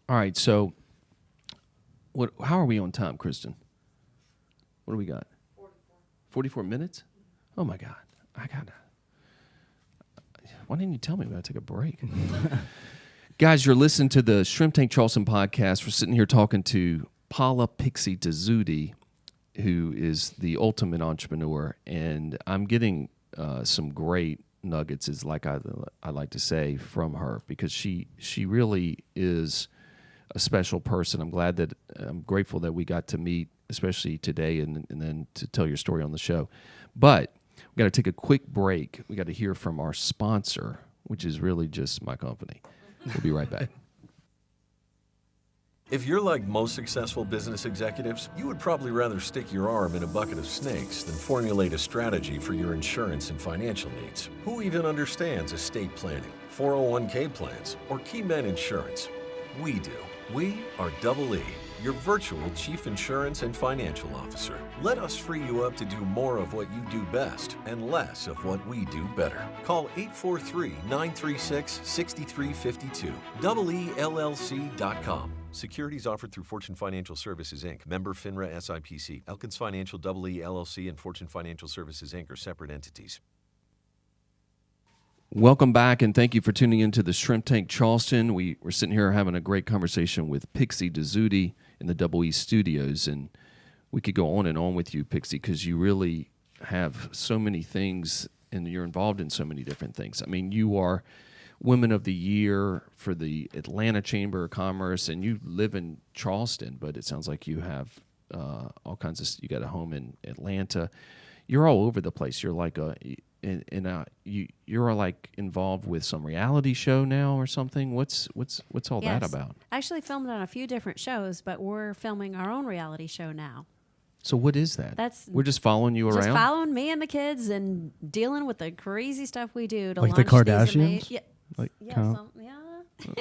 All right, so how are we on time, Kristen? What do we got? 44 minutes? Oh, my God. Why didn't you tell me we got to take a break? Guys, you're listening to the Shrimp Tank Charleston podcast. We're sitting here talking to Paula Pixie Dezzutti, who is the ultimate entrepreneur, and I'm getting some great nuggets, is like I like to say, from her, because she really is a special person. I'm grateful that we got to meet, especially today, and then to tell your story on the show. But We got to take a quick break. We got to hear from our sponsor, which is really just my company. We'll be right back. If you're like most successful business executives, you would probably rather stick your arm in a bucket of snakes than formulate a strategy for your insurance and financial needs. Who even understands estate planning, 401k plans, or key men insurance? We do. We are Double E, your virtual Chief Insurance and Financial Officer. Let us free you up to do more of what you do best and less of what we do better. Call 843-936-6352. DoubleELLC.com. Securities offered through Fortune Financial Services, Inc., member FINRA SIPC. Elkins Financial, Double E LLC, and Fortune Financial Services, Inc. are separate entities. Welcome back, and thank you for tuning into the Shrimp Tank Charleston. We're sitting here having a great conversation with Pixie Dezzutti in the Double E studios, and we could go on and on with you, Pixie, because you really have so many things, and you're involved in so many different things. I mean, you are Women of the Year for the Atlanta Chamber of Commerce, and you live in Charleston, but it sounds like you have all kinds of. You got a home in Atlanta. You're all over the place. You're like you're like involved with some reality show now or something. What's all that about? Actually filmed on a few different shows, but we're filming our own reality show now. So what is that? We're just following you around? Just following me and the kids and dealing with the crazy stuff we do to like the launch these Kardashians?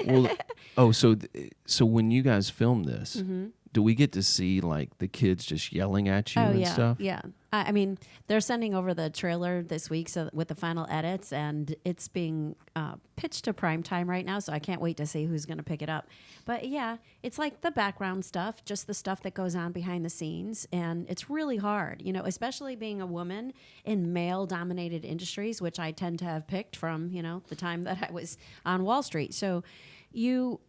Well, so when you guys film this, do we get to see like the kids just yelling at you and stuff? Yeah. I mean, they're sending over the trailer this week with the final edits, and it's being pitched to prime time right now, so I can't wait to see who's going to pick it up. But yeah, it's like the background stuff, just the stuff that goes on behind the scenes, and it's really hard, especially being a woman in male-dominated industries, which I tend to have picked from, the time that I was on Wall Street. So you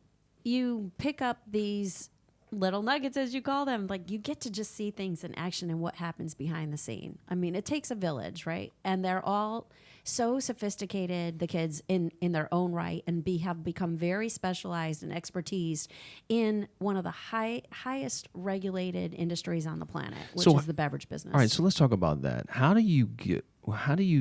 pick up these little nuggets, as you call them. Like, you get to just see things in action and what happens behind the scene. I mean, it takes a village, right? And they're all so sophisticated, the kids in their own right, and have become very specialized and expertise in one of the highest regulated industries on the planet, which is the beverage business. All right, so let's talk about that. How do you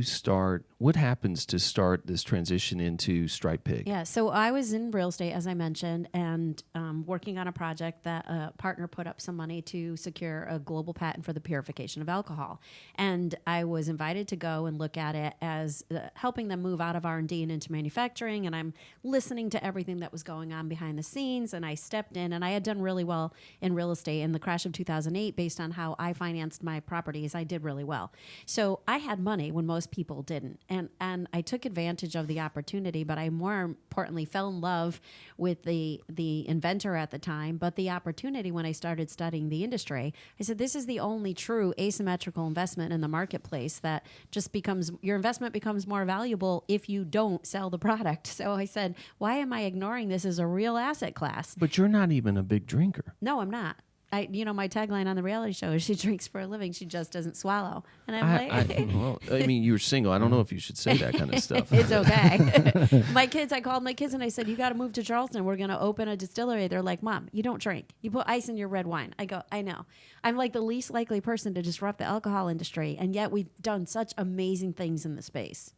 start? What happens to start this transition into Stripe Pig? Yeah, so I was in real estate, as I mentioned, and working on a project that a partner put up some money to secure a global patent for the purification of alcohol. And I was invited to go and look at it as helping them move out of R&D and into manufacturing. And I'm listening to everything that was going on behind the scenes. And I stepped in, and I had done really well in real estate. In the crash of 2008, based on how I financed my properties, I did really well. So I had money when most people didn't. And I took advantage of the opportunity, but I more importantly fell in love with the inventor at the time, but the opportunity when I started studying the industry. I said, this is the only true asymmetrical investment in the marketplace that just your investment becomes more valuable if you don't sell the product. So I said, why am I ignoring this as a real asset class? But you're not even a big drinker. No, I'm not. My tagline on the reality show is, she drinks for a living, she just doesn't swallow. And I'm you're single. I don't know if you should say that kind of stuff. It's okay. I called my kids and I said, you got to move to Charleston. We're going to open a distillery. They're like, Mom, you don't drink. You put ice in your red wine. I go, I know. I'm like the least likely person to disrupt the alcohol industry. And yet we've done such amazing things in the space.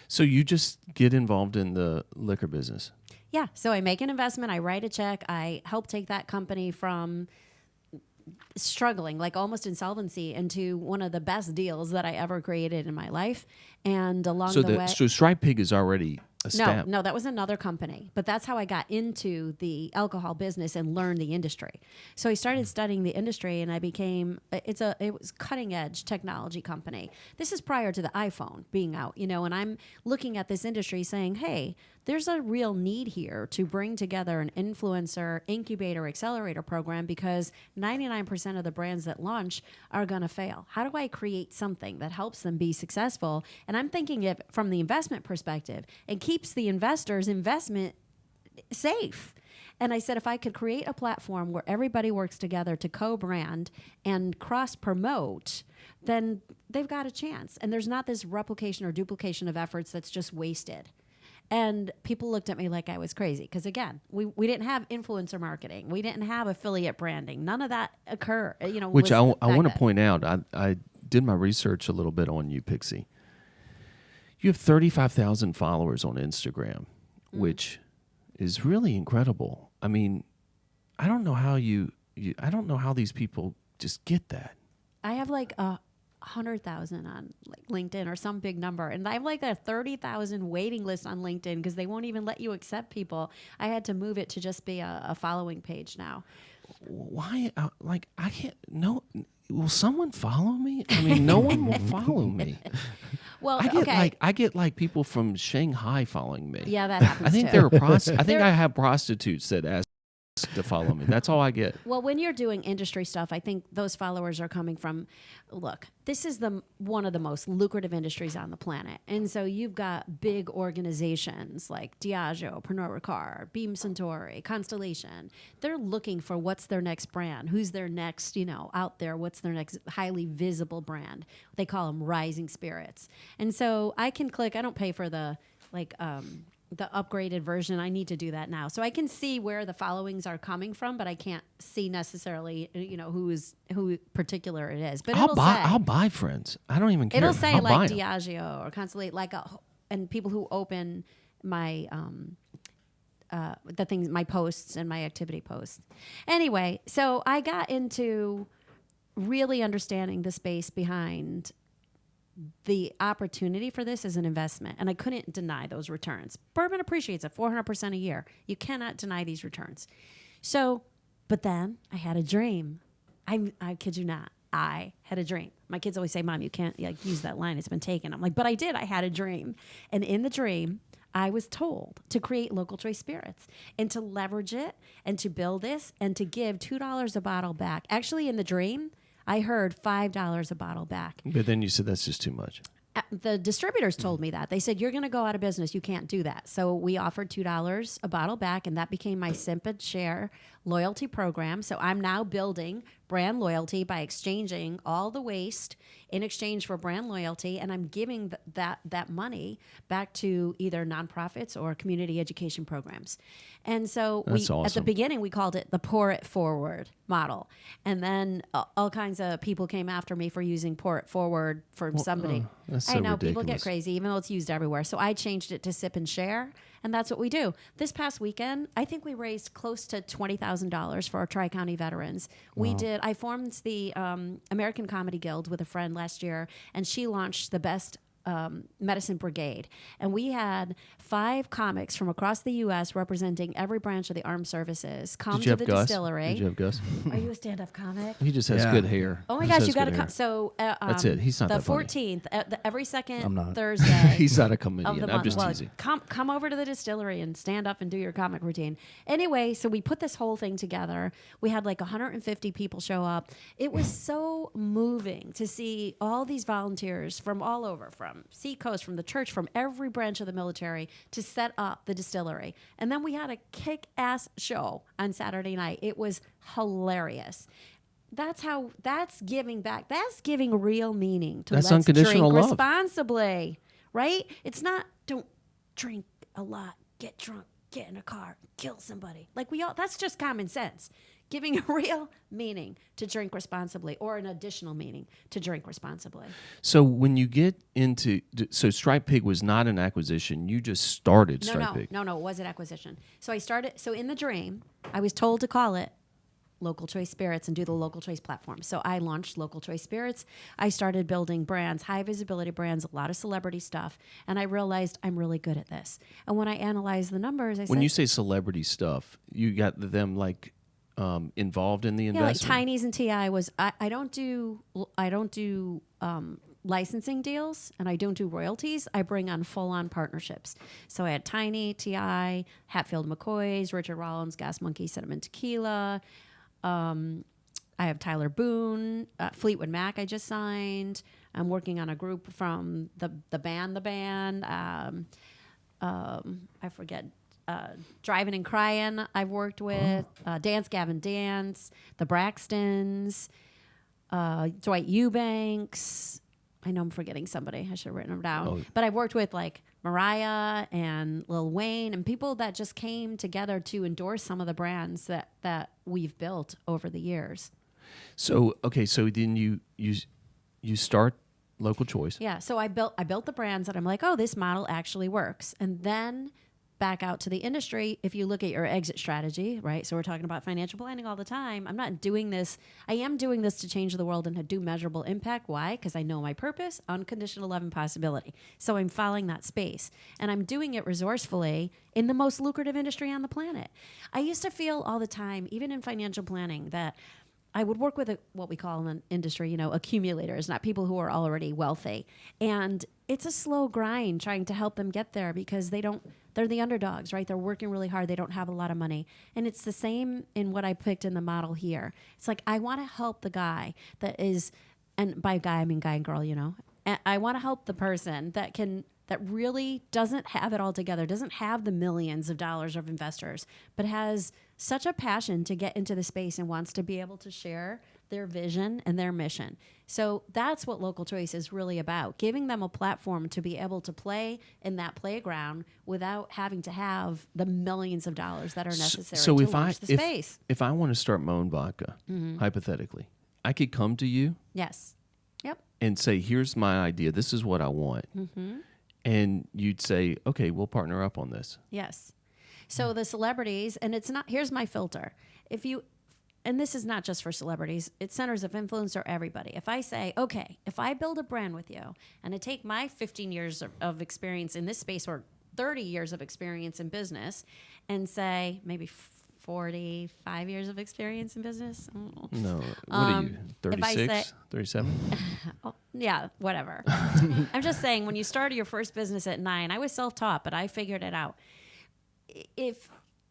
So you just get involved in the liquor business? Yeah. So I make an investment. I write a check. I help take that company from struggling, like almost insolvency, into one of the best deals that I ever created in my life. And along the way, so Stripe Pig is already established. No, that was another company. But that's how I got into the alcohol business and learned the industry. So I started studying the industry, and I became it was cutting edge technology company. This is prior to the iPhone being out, and I'm looking at this industry saying, hey, there's a real need here to bring together an influencer incubator accelerator program, because 99% of the brands that launch are going to fail. How do I create something that helps them be successful? And I'm thinking it from the investment perspective and keeps the investor's investment safe. And I said, if I could create a platform where everybody works together to co-brand and cross-promote, then they've got a chance. And there's not this replication or duplication of efforts that's just wasted. And people looked at me like I was crazy because, again, we didn't have influencer marketing. We didn't have affiliate branding. None of that occurred. Which I want to point out. did my research a little bit on you, Pixie. You have 35,000 followers on Instagram, which is really incredible. I mean, I don't know how I don't know how these people just get that. I have like 100,000 on like LinkedIn or some big number, and I have like a 30,000 waiting list on LinkedIn because they won't even let you accept people. I had to move it to just be a following page now. Why? Like, I can't. No. Will someone follow me? I mean, no one will follow me. Well, I get like people from Shanghai following me. Yeah, that happens. I think too. I think I have prostitutes that ask to follow me. That's all I get. Well, when you're doing industry stuff, I think those followers are coming from, look, this is one of the most lucrative industries on the planet. And so you've got big organizations like Diageo, Pernod Ricard, Beam Suntory, Constellation. They're looking for what's their next brand, who's their next, out there, what's their next highly visible brand. They call them rising spirits. And so I can click, I don't pay for the upgraded version. I need to do that now. So I can see where the followings are coming from, but I can't see necessarily, who particular it is. But I'll buy friends. I don't even care. It'll say I'll like buy 'em. Diageo or Constellate, and people who open my my posts and my activity posts. Anyway, so I got into really understanding the space behind the opportunity for this as an investment, and I couldn't deny those returns. Bourbon appreciates at 400% a year. You cannot deny these returns. So, but then I had a dream. I kid you not. I had a dream. My kids always say, "Mom, you can't use that line. It's been taken." I'm like, but I did. I had a dream. And in the dream, I was told to create local choice spirits and to leverage it and to build this and to give $2 a bottle back. Actually, in the dream, I heard $5 a bottle back. But then you said that's just too much. The distributors told me that. They said, you're going to go out of business. You can't do that. So we offered $2 a bottle back, and that became my Simp and Share loyalty program. So I'm now building brand loyalty by exchanging all the waste in exchange for brand loyalty, and I'm giving that money back to either nonprofits or community education programs. And so awesome. At the beginning, we called it the Pour It Forward model. And then all kinds of people came after me for using Pour It Forward from somebody. That's so I know, ridiculous. people get crazy, even though it's used everywhere. So I changed it to Sip and Share, and that's what we do. This past weekend, I think we raised close to $20,000 for our Tri-County veterans. Wow. I formed the American Comedy Guild with a friend last year, and she launched the Best Medicine Brigade. And we had 5 comics from across the U.S. representing every branch of the armed services come to the Distillery. Did you have Gus? Are you a stand-up comic? He just has good hair. Oh my He gosh, just you has got good to come. hair. So That's it. He's not the that funny. 14th, every second I'm not. Thursday. He's not a of comedian. the I'm month. just Well, teasing. come over to the Distillery and stand up and do your comic routine. Anyway, so we put this whole thing together. We had like 150 people show up. It was so moving to see all these volunteers from all over, from Seacoast, from the church, from every branch of the military to set up the Distillery. And then we had a kick-ass show on Saturday night. It was hilarious. That's giving back. That's giving real meaning to That's let's unconditional drink love. responsibly, right? It's not don't drink a lot, get drunk, get in a car, kill somebody. That's just common sense. Giving a real meaning to drink responsibly, or an additional meaning to drink responsibly. So when you get into, Stripe Pig was not an acquisition. You just started Stripe Pig. No, it was an acquisition. So in the dream, I was told to call it Local Choice Spirits and do the Local Choice platform. So I launched Local Choice Spirits. I started building brands, high visibility brands, a lot of celebrity stuff. And I realized I'm really good at this. And when I analyzed the numbers, When you say celebrity stuff, you got them involved in the investment? Yeah, like Tiny's and T.I. was, I don't do licensing deals, and I don't do royalties. I bring on full-on partnerships. So I had Tiny, T.I., Hatfield McCoy's, Richard Rollins, Gas Monkey, Cinnamon Tequila. I have Tyler Boone, Fleetwood Mac I just signed. I'm working on a group from the band. I forget. Driving and Crying I've worked with, Dance Gavin Dance, the Braxtons, Dwight Eubanks. I know I'm forgetting somebody. I should have written them down. Oh. But I've worked with like Mariah and Lil Wayne and people that just came together to endorse some of the brands that we've built over the years. So, okay, so then you you start Local Choice. Yeah. So I built the brands that I'm like, oh, this model actually works. And then back out to the industry, if you look at your exit strategy, right? So we're talking about financial planning all the time. I'm not doing this. I am doing this to change the world and to do measurable impact. Why? Because I know my purpose, unconditional love and possibility. So I'm following that space. And I'm doing it resourcefully in the most lucrative industry on the planet. I used to feel all the time, even in financial planning, that I would work with what we call in the industry, accumulators, not people who are already wealthy. And it's a slow grind trying to help them get there because they're the underdogs, right? They're working really hard. They don't have a lot of money. And it's the same in what I picked in the model here. It's like, I want to help the guy that is, and by guy, I mean guy and girl, And I want to help the person that really doesn't have it all together, doesn't have the millions of dollars of investors, but has such a passion to get into the space and wants to be able to share their vision and their mission. So that's what Local Choice is really about, giving them a platform to be able to play in that playground without having to have the millions of dollars that are necessary to launch the space. If I want to start my own vodka, hypothetically, I could come to you Yes. Yep. and say, here's my idea. This is what I want. And you'd say, okay, we'll partner up on this. Yes. So the celebrities, and it's not, here's my filter. And this is not just for celebrities, it's centers of influence or everybody. If I say, okay, if I build a brand with you and I take my 15 years of experience in this space or 30 years of experience in business and say maybe 45 years of experience in business. No. What are you, 36, 37? Yeah, whatever. I'm just saying, when you started your first business at 9, I was self-taught, but I figured it out. If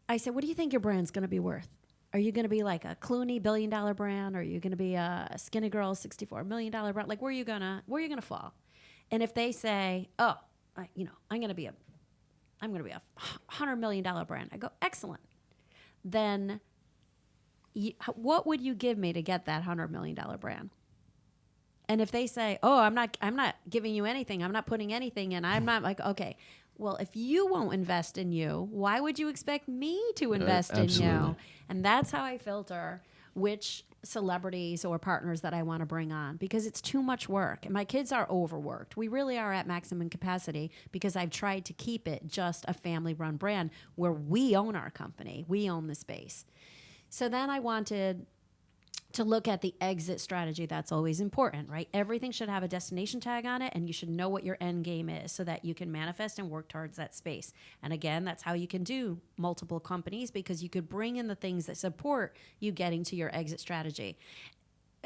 I said, what do you think your brand's going to be worth? Are you going to be like a Clooney $1 billion brand? Or are you going to be a Skinny Girl $64 million brand? Like, where are you gonna fall? And if they say, oh, I'm going to be a $100 million brand, I go, excellent. Then what would you give me to get that $100 million brand? And if they say, oh, I'm not giving you anything, I'm not putting anything in, I'm not like, okay, well, if you won't invest in you, why would you expect me to invest in you? And that's how I filter which celebrities or partners that I want to bring on, because it's too much work. And my kids are overworked. We really are at maximum capacity because I've tried to keep it just a family-run brand where we own our company. We own the space. So then I wanted to look at the exit strategy. That's always important, right? Everything should have a destination tag on it, and you should know what your end game is so that you can manifest and work towards that space. And again, that's how you can do multiple companies, because you could bring in the things that support you getting to your exit strategy.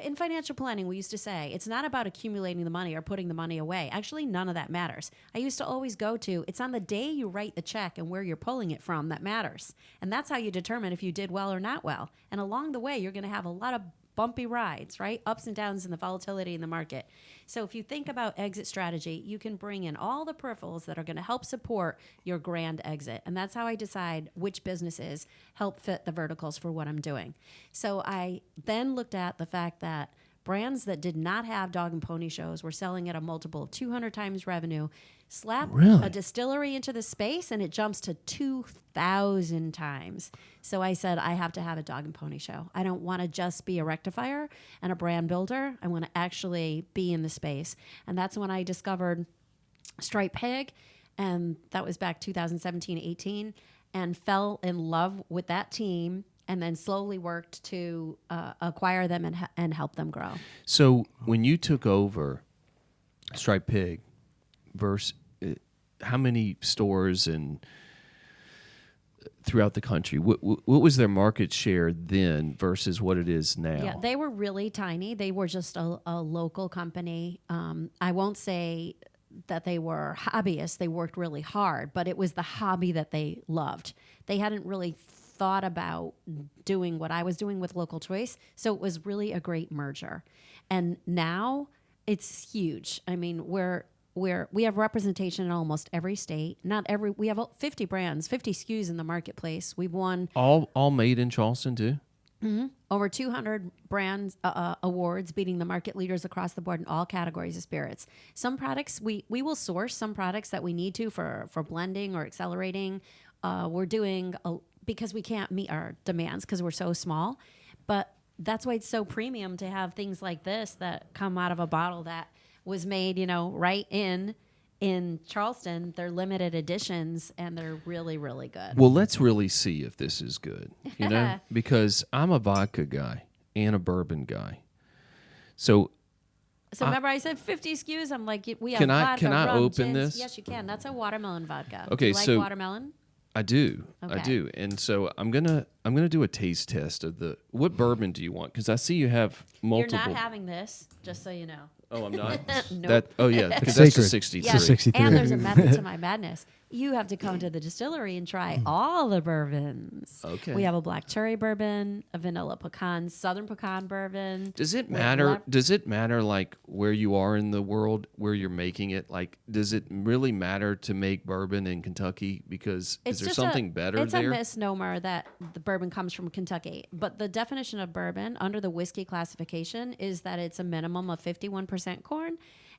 In financial planning, we used to say, it's not about accumulating the money or putting the money away. Actually, none of that matters. I used to always go to, it's on the day you write the check and where you're pulling it from that matters. And that's how you determine if you did well or not well. And along the way, you're going to have a lot of bumpy rides, right? Ups and downs in the volatility in the market. So if you think about exit strategy, you can bring in all the peripherals that are going to help support your grand exit. And that's how I decide which businesses help fit the verticals for what I'm doing. So I then looked at the fact that brands that did not have dog and pony shows were selling at a multiple of 200 times revenue. Slap a distillery into the space and it jumps to 2,000 times. So I said, I have to have a dog and pony show. I don't want to just be a rectifier and a brand builder. I want to actually be in the space. And that's when I discovered Stripe Pig. And that was back 2017-18, and fell in love with that team, and then slowly worked to acquire them and help them grow. So when you took over Stripe Pig, how many stores and throughout the country, what was their market share then versus what it is now? Yeah, they were really tiny. They were just a local company. I won't say that they were hobbyists. They worked really hard, but it was the hobby that they loved. They hadn't really thought about doing what I was doing with Local Choice, so it was really a great merger. And now it's huge. I mean, we have representation in almost every state. We have 50 brands, 50 SKUs in the marketplace. We've won all made in Charleston too. Mm-hmm. Over 200 brands awards, beating the market leaders across the board in all categories of spirits. Some products we will source some products that we need to for blending or accelerating. We're doing because we can't meet our demands because we're so small. But that's why it's so premium to have things like this that come out of a bottle that was made, right in Charleston. They're limited editions and they're really, really good. Well, let's really see if this is good, because I'm a vodka guy and a bourbon guy. So remember I said 50 SKUs? I'm like, we have Can I- vodka, can I rum, open gins. this? Yes, you can. That's a watermelon vodka. Okay, Do you like so- watermelon? I do. Okay. I do. And so I'm gonna do a taste test of what bourbon do you want? Because I see you have multiple. You're not having this, just so you know. Oh, I'm not. Nope. Because It's that's the sacred. 63. Yeah, It's a 63. and there's a method to my madness. You have to come to the distillery and try all the bourbons. Okay. We have a black cherry bourbon, a vanilla pecan, southern pecan bourbon. Does it with matter? lep- Does it matter like where you are in the world, where you're making it? Like, does it really matter to make bourbon in Kentucky? Because is there just something better it's there? a misnomer that the bourbon comes from Kentucky. But the definition of bourbon under the whiskey classification is that it's a minimum of 51% corn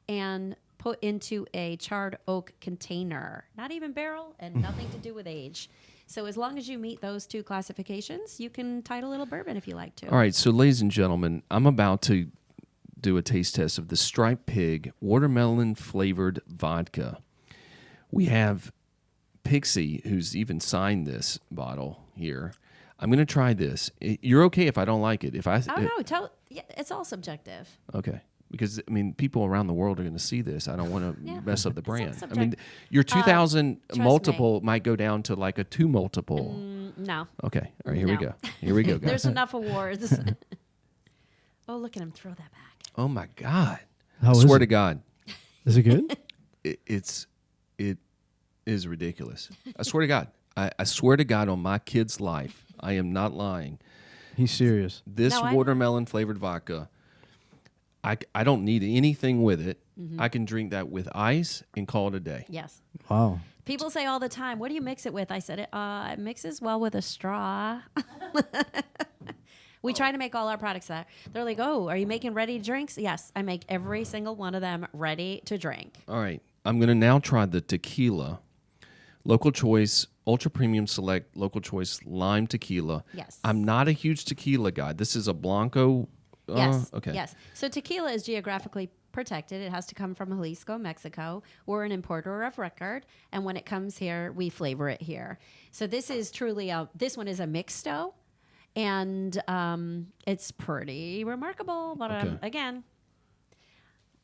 and put into a charred oak container, not even barrel, and nothing to do with age. So as long as you meet those two classifications, you can title it a bourbon if you like to. All right, so ladies and gentlemen, I'm about to do a taste test of the Striped Pig watermelon flavored vodka. We have Pixie, who's even signed this bottle here. I'm going to try this. You're okay if I don't like it. It's all subjective. Okay. Because, I mean, people around the world are going to see this. I don't want to Yeah. mess up the It's all brand. I subject- mean, your 2,000 trust multiple might go down to like a 2 multiple. No. Okay. All right, here we No. go. Here we go, guys. There's enough awards. Oh, look at him throw that back. Oh, my God. How I is swear it? to God. Is it good? It is ridiculous. I swear to God. I swear to God on my kid's life, I am not lying. He's serious. This No, I- watermelon flavored vodka, I don't need anything with it. Mm-hmm. I can drink that with ice and call it a day. Yes. Wow. People say all the time, what do you mix it with? I said, it mixes well with a straw. We try to make all our products that. They're like, oh, are you making ready drinks? Yes, I make every single one of them ready to drink. All right. I'm going to now try the tequila, local choice, ultra premium select, local choice lime tequila. Yes. I'm not a huge tequila guy. This is a Blanco. Yes. Okay. Yes. So tequila is geographically protected. It has to come from Jalisco, Mexico. We're an importer of record, and when it comes here, we flavor it here. So this is truly this one is a mixto, and it's pretty remarkable. But Okay. again,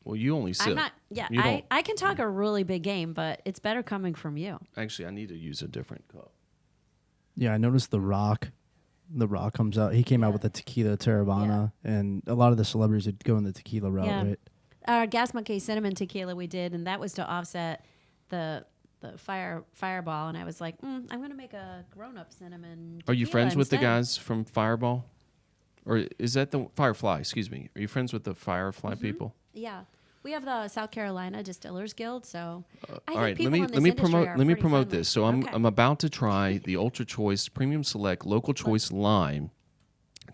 Well, you only sip. I'm not. Yeah, You don't- I can talk a really big game, but it's better coming from you. Actually, I need to use a different cup. Yeah, I noticed The Rock. The Rock comes out. He came out with the tequila Terravana, and a lot of the celebrities would go in the tequila route, Yeah. right? Our Gas Monkey cinnamon tequila we did, and that was to offset the fireball. And I was like, I'm going to make a grown-up cinnamon. Are you tequila friends with the instead. guys from Fireball? Or is that the Firefly? Excuse me. Are you friends with the Firefly Mm-hmm. people? Yeah, we have the South Carolina Distillers Guild. So I All think right, people let in me this let me industry promote are let me pretty promote friendly. this. So Okay. I'm about to try the Ultra Choice Premium Select Local Choice Lime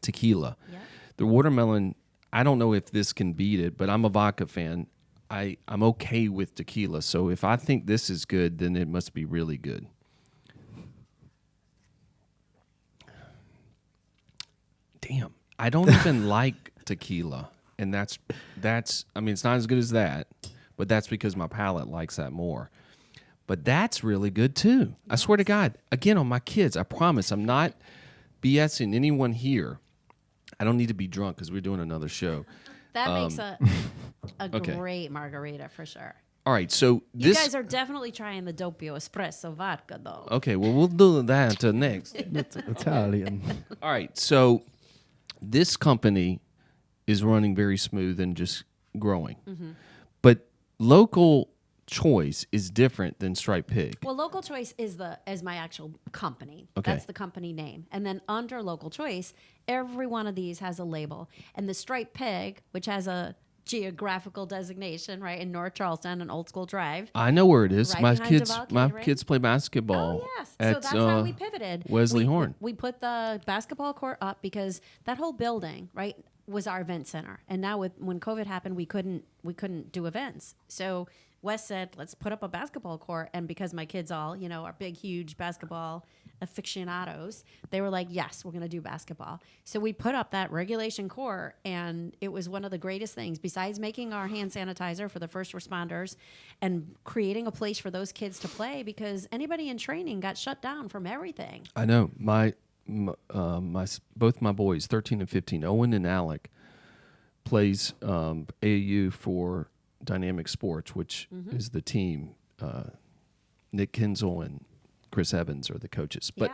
Tequila. Yeah. The watermelon. I don't know if this can beat it, but I'm a vodka fan. I'm okay with tequila. So if I think this is good, then it must be really good. Damn, I don't even like tequila, and that's. I mean, it's not as good as that, but that's because my palate likes that more. But that's really good too. I swear to God. Again, on my kids, I promise. I'm not BSing anyone here. I don't need to be drunk because we're doing another show. That makes a okay. great margarita for sure. All right, so You this. guys are definitely trying the doppio espresso vodka though. Okay, well, we'll do that next. It's Italian. All right, so this company is running very smooth and just growing. Mm-hmm. But local choice is different than Striped Pig. Well, Local Choice is my actual company. Okay. That's the company name. And then under Local Choice, every one of these has a label. And the Striped Pig, which has a geographical designation, right, in North Charleston on Old School Drive. I know where it is. Right my behind kids, Deval my Catering. kids play basketball. Oh, yes. So At, that's how we pivoted. Wesley we, Horn. We put the basketball court up because that whole building, right, was our event center. And now when COVID happened, we couldn't do events. So Wes said, let's put up a basketball court. And because my kids all, are big, huge basketball aficionados, they were like, yes, we're going to do basketball. So we put up that regulation court, and it was one of the greatest things, besides making our hand sanitizer for the first responders and creating a place for those kids to play, because anybody in training got shut down from everything. I know. Both my boys, 13 and 15, Owen and Alec, plays AAU for Dynamic Sports, which is the team. Nick Kinzel and Chris Evans are the coaches. But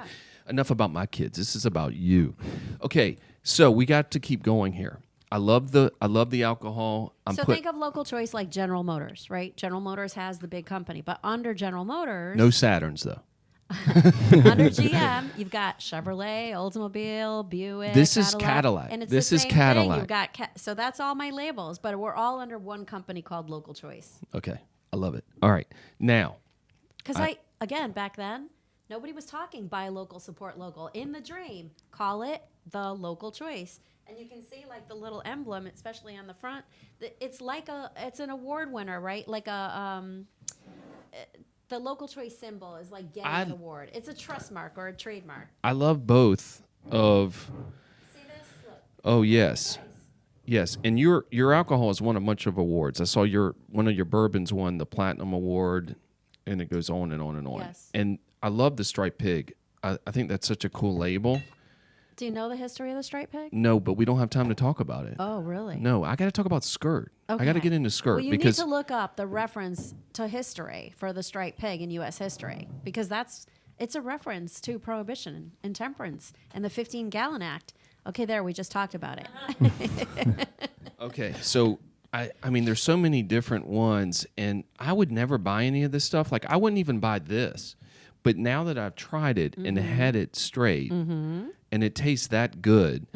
enough about my kids. This is about you. Okay, so we got to keep going here. I love the alcohol. Think of local choice like General Motors, right? General Motors has the big company, but under General Motors, no Saturns though. under GM, you've got Chevrolet, Oldsmobile, Buick. This is Cadillac. And it's this the is same Cadillac. Thing. You've got so that's all my labels, but we're all under one company called Local Choice. Okay, I love it. All right, now. Because again, back then, nobody was talking buy local, support local. In the dream, call it the Local Choice. And you can see like the little emblem, especially on the front. It's like it's an award winner, right? Like the Local Choice symbol is like getting an award. It's a trust mark or a trademark. I love both of. See this? Look. Oh yes. Nice. Yes, and your alcohol has won a bunch of awards. I saw one of your bourbons won the Platinum Award, and it goes on and on and on. Yes. And I love the striped pig. I think that's such a cool label. Do you know the history of the striped pig? No, but we don't have time to talk about it. Oh, really? No, I got to talk about skirt. Okay. I got to get into skirt Well, you because need to look up the reference to history for the striped pig in U.S. history, because it's a reference to Prohibition and temperance and the 15-Gallon Act. Okay, there, we just talked about it. Okay, so I mean, there's so many different ones, and I would never buy any of this stuff. Like, I wouldn't even buy this. But now that I've tried it and had it straight, and it tastes that good,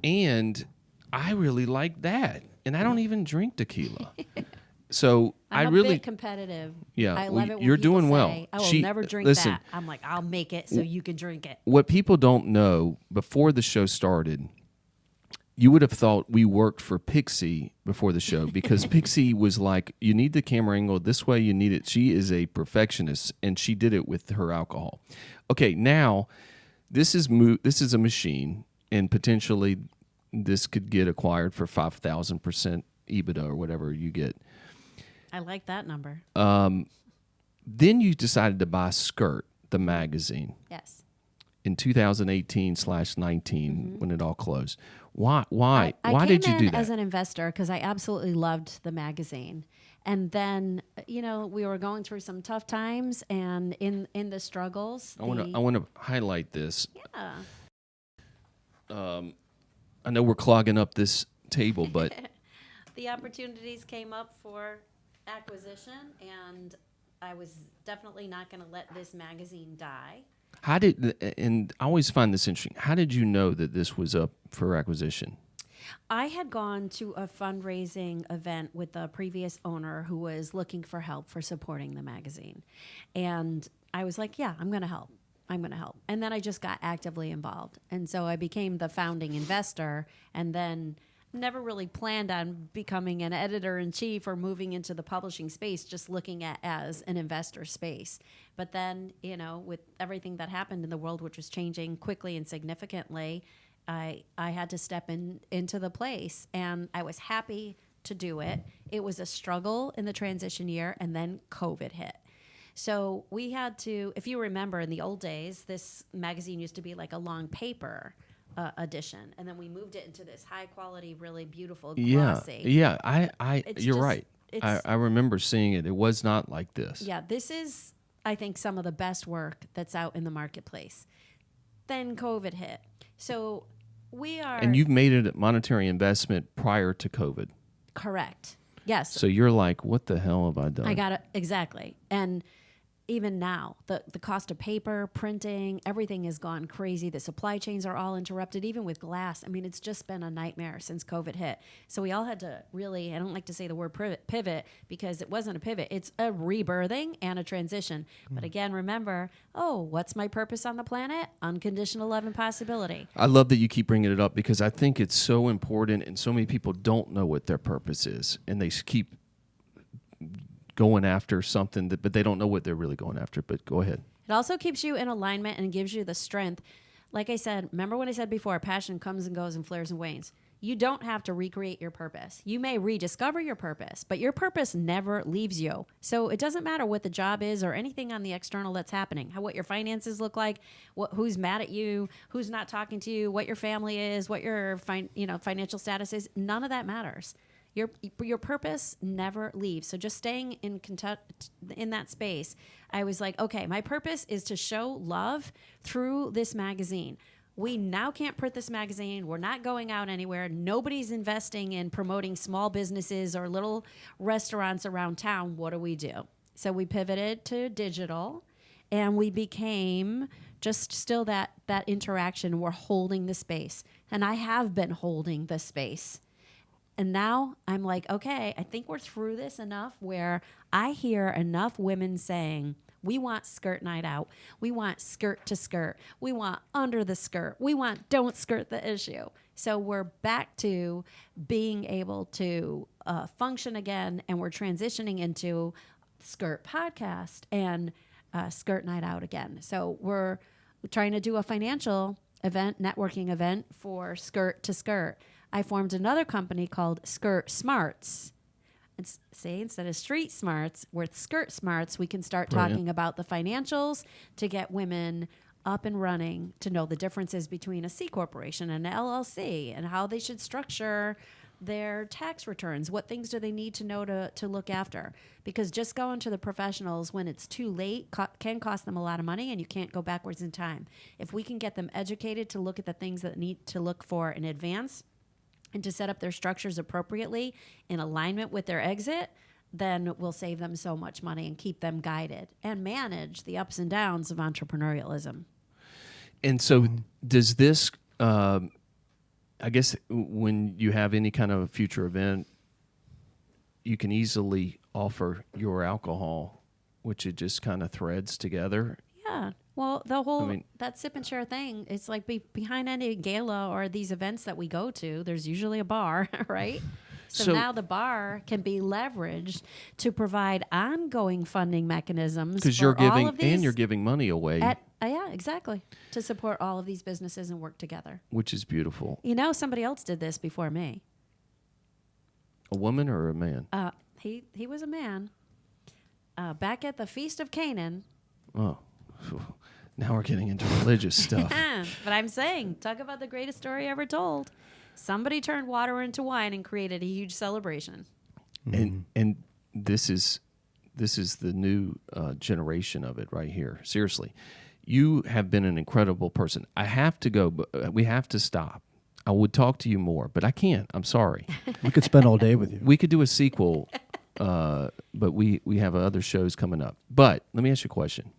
and I really like that, and I don't even drink tequila. So I'm I a really bit competitive. Yeah, I well, love it when you're people doing well. say, I will never drink listen, that. I'm like, I'll make it so you can drink it. What people don't know, before the show started, you would have thought we worked for Pixie before the show, because Pixie was like, you need the camera angle this way, you need it. She is a perfectionist, and she did it with her alcohol. Okay, now this is a machine, and potentially this could get acquired for 5,000% EBITDA or whatever you get. I like that number. Then you decided to buy Skirt, the magazine, Yes. in 2018/19 when it all closed. Why? I did you came do in that? as an investor because I absolutely loved the magazine. And then, we were going through some tough times, and in the struggles. I want to highlight this. Yeah. I know we're clogging up this table, but The opportunities came up for acquisition, and I was definitely not going to let this magazine die. and I always find this interesting. How did you know that this was up for acquisition? I had gone to a fundraising event with the previous owner who was looking for help for supporting the magazine. And I was like, yeah, I'm going to help. And then I just got actively involved. And so I became the founding investor, and then never really planned on becoming an editor-in-chief or moving into the publishing space, just looking at as an investor space. But then, with everything that happened in the world, which was changing quickly and significantly, I had to step into the place, and I was happy to do it. It was a struggle in the transition year, and then COVID hit. So we had to, if you remember in the old days, this magazine used to be like a long paper edition, and then we moved it into this high quality, really beautiful glossy. Yeah. You're just- right. I remember seeing it. It was not like this. Yeah, this is, I think, some of the best work that's out in the marketplace. Then COVID hit. So we are... And you've made it a monetary investment prior to COVID. Correct. Yes. So you're like, what the hell have I done? I got it. Exactly. And even now, the cost of paper, printing, everything has gone crazy. The supply chains are all interrupted, even with glass. I mean, it's just been a nightmare since COVID hit. So we all had to really, I don't like to say the word pivot because it wasn't a pivot. It's a rebirthing and a transition. But again, remember, what's my purpose on the planet? Unconditional love and possibility. I love that you keep bringing it up because I think it's so important, and so many people don't know what their purpose is, and they keep going after something that, but they don't know what they're really going after. But go ahead. It also keeps you in alignment and gives you the strength. Like I said, remember when I said before, passion comes and goes and flares and wanes. You don't have to recreate your purpose. You may rediscover your purpose, but your purpose never leaves you. So it doesn't matter what the job is or anything on the external that's happening, what your finances look like, who's mad at you, who's not talking to you, what your family is, what your financial status is. None of that matters. Your purpose never leaves. So just staying in that space, I was like, okay, my purpose is to show love through this magazine. We now can't print this magazine. We're not going out anywhere. Nobody's investing in promoting small businesses or little restaurants around town. What do? So we pivoted to digital, and we became just still that interaction. We're holding the space, and I have been holding the space. And now I'm like, okay, I think we're through this enough where I hear enough women saying, we want skirt night out. We want skirt to skirt. We want under the skirt. We want don't skirt the issue. So we're back to being able to function again, and we're transitioning into skirt podcast and skirt night out again. So we're trying to do a financial event, networking event for skirt to skirt. I formed another company called Skirt Smarts. Instead of Street Smarts, with Skirt Smarts, we can start talking about the financials to get women up and running, to know the differences between a C corporation and an LLC and how they should structure their tax returns. What things do they need to know to look after? Because just going to the professionals when it's too late can cost them a lot of money, and you can't go backwards in time. If we can get them educated to look at the things that need to look for in advance, and to set up their structures appropriately in alignment with their exit, then we'll save them so much money and keep them guided and manage the ups and downs of entrepreneurialism. And so does this, I guess when you have any kind of future event, you can easily offer your alcohol, which it just kind of threads together. Yeah. Well, the whole, that sip and share thing, it's like behind any gala or these events that we go to, there's usually a bar, right? So now the bar can be leveraged to provide ongoing funding mechanisms. Because you're giving, and you're giving money away. Yeah, exactly. To support all of these businesses and work together. Which is beautiful. You know, somebody else did this before me. A woman or a man? He was a man. Back at the Feast of Canaan. Oh. Now we're getting into religious stuff. But I'm saying, talk about the greatest story ever told. Somebody turned water into wine and created a huge celebration. And this is the new generation of it right here. Seriously, you have been an incredible person. I have to go, but we have to stop. I would talk to you more, but I can't. I'm sorry. We could spend all day with you. We could do a sequel, but we have other shows coming up. But let me ask you a question.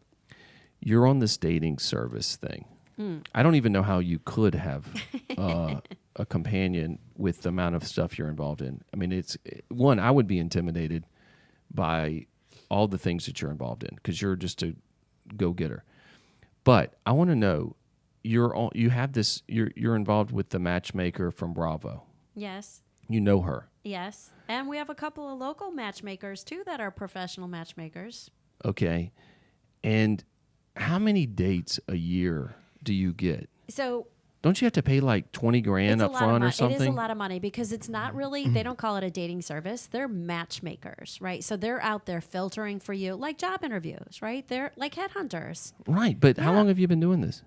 You're on this dating service thing. I don't even know how you could have a companion with the amount of stuff you're involved in. I mean, I would be intimidated by all the things that you're involved in because you're just a go-getter. But I want to know, you're involved with the matchmaker from Bravo. Yes. You know her. Yes. And we have a couple of local matchmakers, too, that are professional matchmakers. Okay. And how many dates a year do you get? So don't you have to pay like $20,000 up front or something? It is a lot of money because it's not really, they don't call it a dating service. They're matchmakers, right? So they're out there filtering for you, like job interviews, right? They're like headhunters. Right. But how long have you been doing this?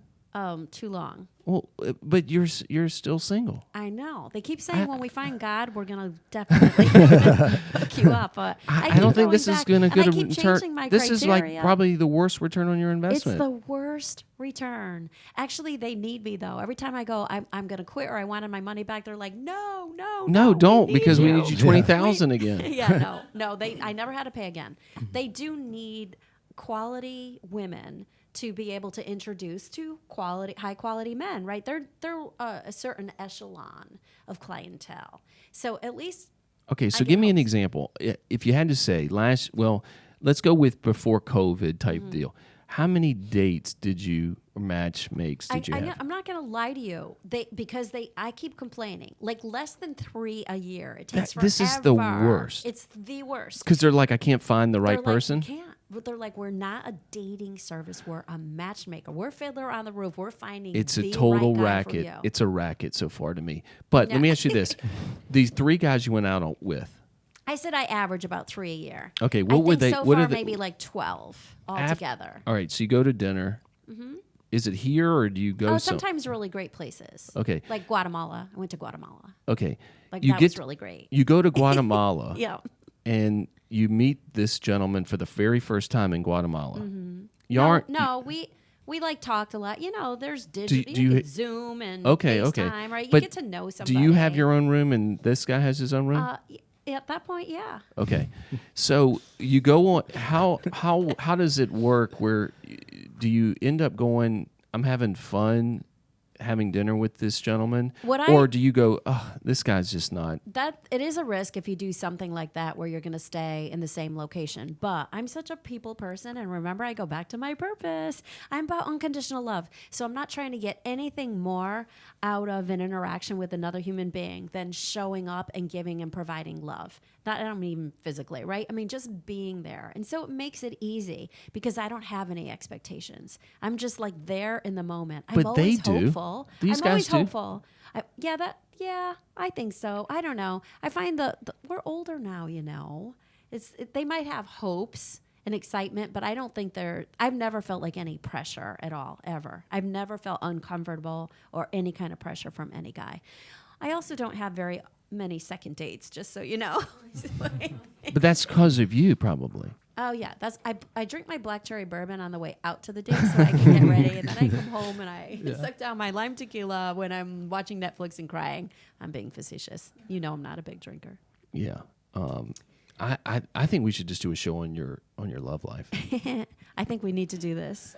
Too long. Well, but you're still single. I know. They keep saying when we find God, we're going to definitely hook you up. I don't think this is going to get a return. This criteria. Is like probably the worst return on your investment. It's the worst return. Actually, they need me though. Every time I go, I'm going to quit or I wanted my money back. They're like, no, don't because we need you 20,000 again. Yeah, no. I never had to pay again. They do need quality women to be able to introduce to high quality men, right? They're a certain echelon of clientele. So at least. Okay, so give me an example. If you had to say let's go with before COVID type deal. How many dates did you or match makes did you have? I'm not going to lie to you. I keep complaining. Like less than 3 a year. It takes forever. This is the worst. It's the worst. Because they're like, I can't find the right They're like, person. "You can't." But they're like, we're not a dating service. We're a matchmaker. We're Fiddler on the Roof. We're finding It's a the total right guy for racket. you. It's a racket so far to me. But let No. me ask you this: these 3 guys you went out with. I said I average about 3 a year. Okay, I what were think they? So what far, are they? maybe like 12 Af- altogether. All right, so you go to dinner. Mm-hmm. Is it here or do you go? Oh, sometimes really great places. Okay. Like Guatemala. I went to Guatemala. Okay. Like you that get was really great. You go to Guatemala. Yeah. And you meet this gentleman for the very first time in Guatemala. Mm-hmm. You aren't. No, we like talked a lot. You know, there's do digital, you- Zoom and Okay. FaceTime, right? You But get to know somebody. Do you have your own room and this guy has his own room? At that point, yeah. Okay, so you go on. How does it work? Where do you end up going? I'm having fun having dinner with this gentleman, or do you go? Oh, this guy's just not. That it is a risk if you do something like that where you're going to stay in the same location. But I'm such a people person, and remember, I go back to my purpose. I'm about unconditional love, so I'm not trying to get anything more out of an interaction with another human being than showing up and giving and providing love. Not, I don't mean even physically, right? I mean just being there, and so it makes it easy because I don't have any expectations. I'm just like there in the moment. But I'm always they do. hopeful. These I'm guys always do. hopeful. Yeah, I think so. I don't know. I find we're older now, you know. They might have hopes and excitement, but I don't think I've never felt like any pressure at all, ever. I've never felt uncomfortable or any kind of pressure from any guy. I also don't have very many second dates, just so you know. But that's because of you, probably. Oh yeah, I drink my black cherry bourbon on the way out to the date so I can get ready, and then I come home and I suck down my lime tequila when I'm watching Netflix and crying. I'm being facetious. You know, I'm not a big drinker. Yeah. I think we should just do a show on your love life. I think we need to do this.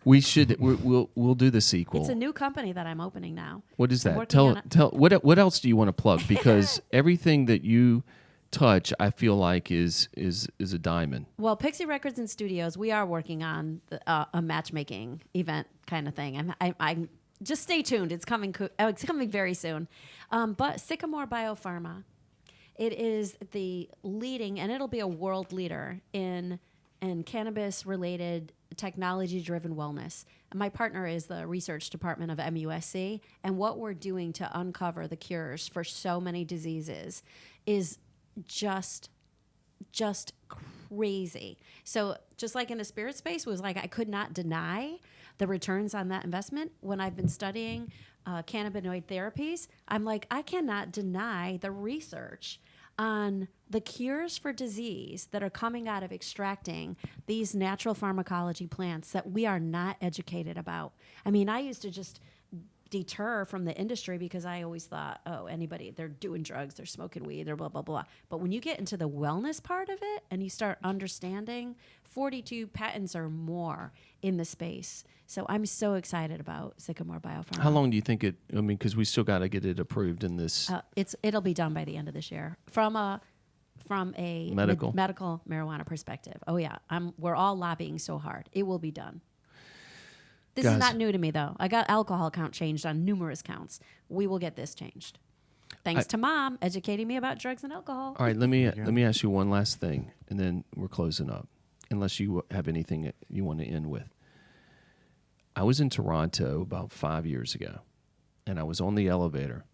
We should. We'll do the sequel. It's a new company that I'm opening now. What is I'm that? working Tell on what else do you want to plug? Because everything that you touch, I feel like is a diamond. Well, Pixie Records and Studios, we are working on a matchmaking event kind of thing. I'm just stay tuned. It's coming. It's coming very soon. But Sycamore Biopharma, it is the leading, and it'll be a world leader in cannabis-related technology-driven wellness. My partner is the research department of MUSC, and what we're doing to uncover the cures for so many diseases is just crazy. So just like in the spirit space, was like I could not deny the returns on that investment. When I've been studying cannabinoid therapies, I'm like, I cannot deny the research on the cures for disease that are coming out of extracting these natural pharmacology plants that we are not educated about. I mean, I used to just deter from the industry because I always thought, oh, anybody, they're doing drugs, they're smoking weed, they're blah, blah, blah. But when you get into the wellness part of it and you start understanding, 42 patents or more in the space. So I'm so excited about Sycamore Biopharma. How long do you think it? I mean, because we still got to get it approved in this. It'll be done by the end of this year from a Medical marijuana perspective. Oh yeah, we're all lobbying so hard. It will be done. This Guys. is not new to me though. I got alcohol count changed on numerous counts. We will get this changed. Thanks to Mom educating me about drugs and alcohol. All right, let me ask you one last thing, and then we're closing up. Unless you have anything that you want to end with. I was in Toronto about 5 years ago, and I was on the elevator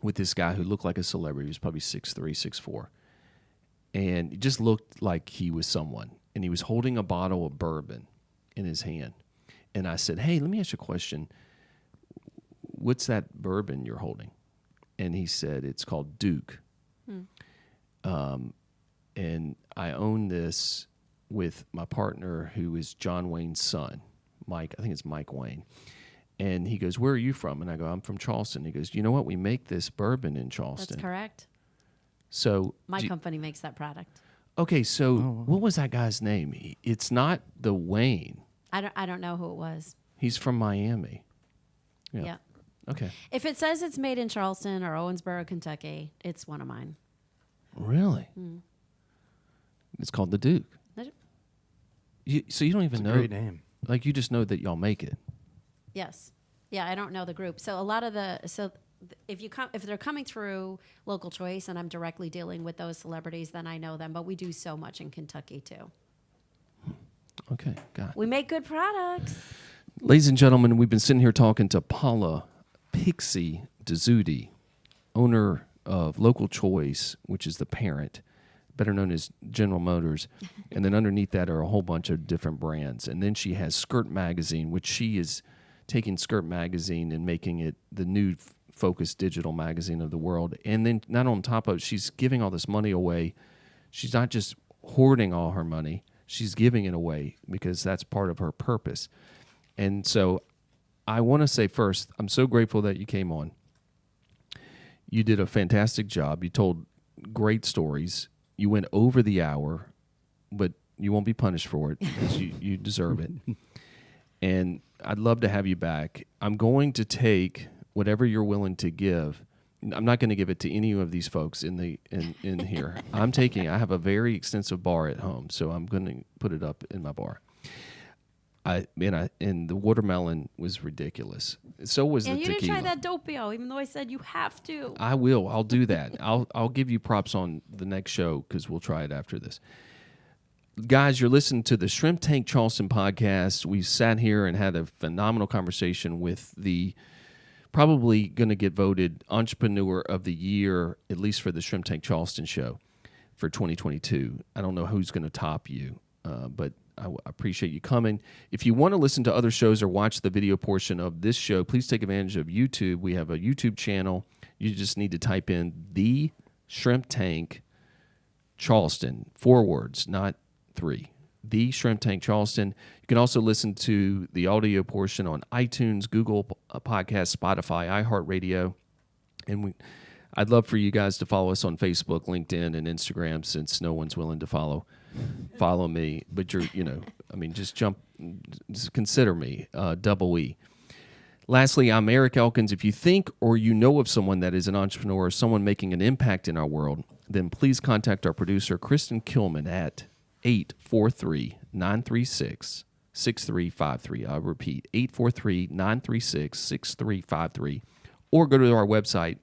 with this guy who looked like a celebrity. He was probably 6'3", 6'4", and he just looked like he was someone. And he was holding a bottle of bourbon in his hand. And I said, hey, let me ask you a question. What's that bourbon you're holding? And he said, it's called Duke. And I own this with my partner, who is John Wayne's son, Mike. I think it's Mike Wayne. And he goes, where are you from? And I go, I'm from Charleston. He goes, you know what? We make this bourbon in Charleston. That's correct. So My company makes that product. Okay, so what was that guy's name? It's not the Wayne. I don't know who it was. He's from Miami. Yeah. Okay. If it says it's made in Charleston or Owensboro, Kentucky, it's one of mine. Really? It's called the Duke. So you don't even know. Great name. Like you just know that y'all make it. Yes. Yeah, I don't know the group. So a lot of if they're coming through local choice and I'm directly dealing with those celebrities, then I know them. But we do so much in Kentucky too. Okay, got it. We make good products. Ladies and gentlemen, we've been sitting here talking to Paula Pixie Dezzutti, owner of Local Choice, which is the parent, better known as General Motors. And then underneath that are a whole bunch of different brands. And then she has Skirt Magazine, which she is taking Skirt Magazine and making it the new focused digital magazine of the world. And then not on top of it, she's giving all this money away. She's not just hoarding all her money. She's giving it away because that's part of her purpose. And so I want to say first, I'm so grateful that you came on. You did a fantastic job. You told great stories. You went over the hour, but you won't be punished for it because you deserve it. And I'd love to have you back. I'm going to take whatever you're willing to give. I'm not going to give it to any of these folks in here. I have a very extensive bar at home, so I'm going to put it up in my bar. And the watermelon was ridiculous. So was the tequila. And you didn't try that Doppio, even though I said you have to. I will. I'll do that. I'll give you props on the next show because we'll try it after this. Guys, you're listening to the Shrimp Tank Charleston podcast. We sat here and had a phenomenal conversation with the probably going to get voted Entrepreneur of the Year, at least for the Shrimp Tank Charleston show for 2022. I don't know who's going to top you, but I appreciate you coming. If you want to listen to other shows or watch the video portion of this show, please take advantage of YouTube. We have a YouTube channel. You just need to type in The Shrimp Tank Charleston, 4 words, not 3. The Shrimp Tank Charleston. You can also listen to the audio portion on iTunes, Google Podcasts, Spotify, iHeartRadio. And I'd love for you guys to follow us on Facebook, LinkedIn, and Instagram since no one's willing to follow me. But just consider me, double E. Lastly, I'm Eric Elkins. If you think or you know of someone that is an entrepreneur or someone making an impact in our world, then please contact our producer, Kristen Kilman, at 843-936-6353. I'll repeat, 843-936-6353. Or go to our website,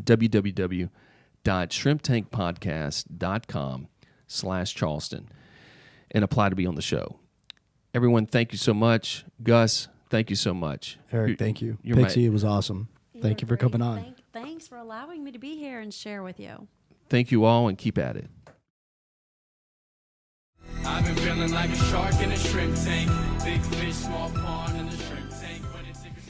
www.shrimptankpodcast.com/Charleston, and apply to be on the show. Everyone, thank you so much. Gus, thank you so much. Eric, thank you. Pixie, it was awesome. Thank you for coming on. Thanks for allowing me to be here and share with you. Thank you all, and keep at it. I've been feeling like a shark in a shrimp tank. Big fish, small pond in the shrimp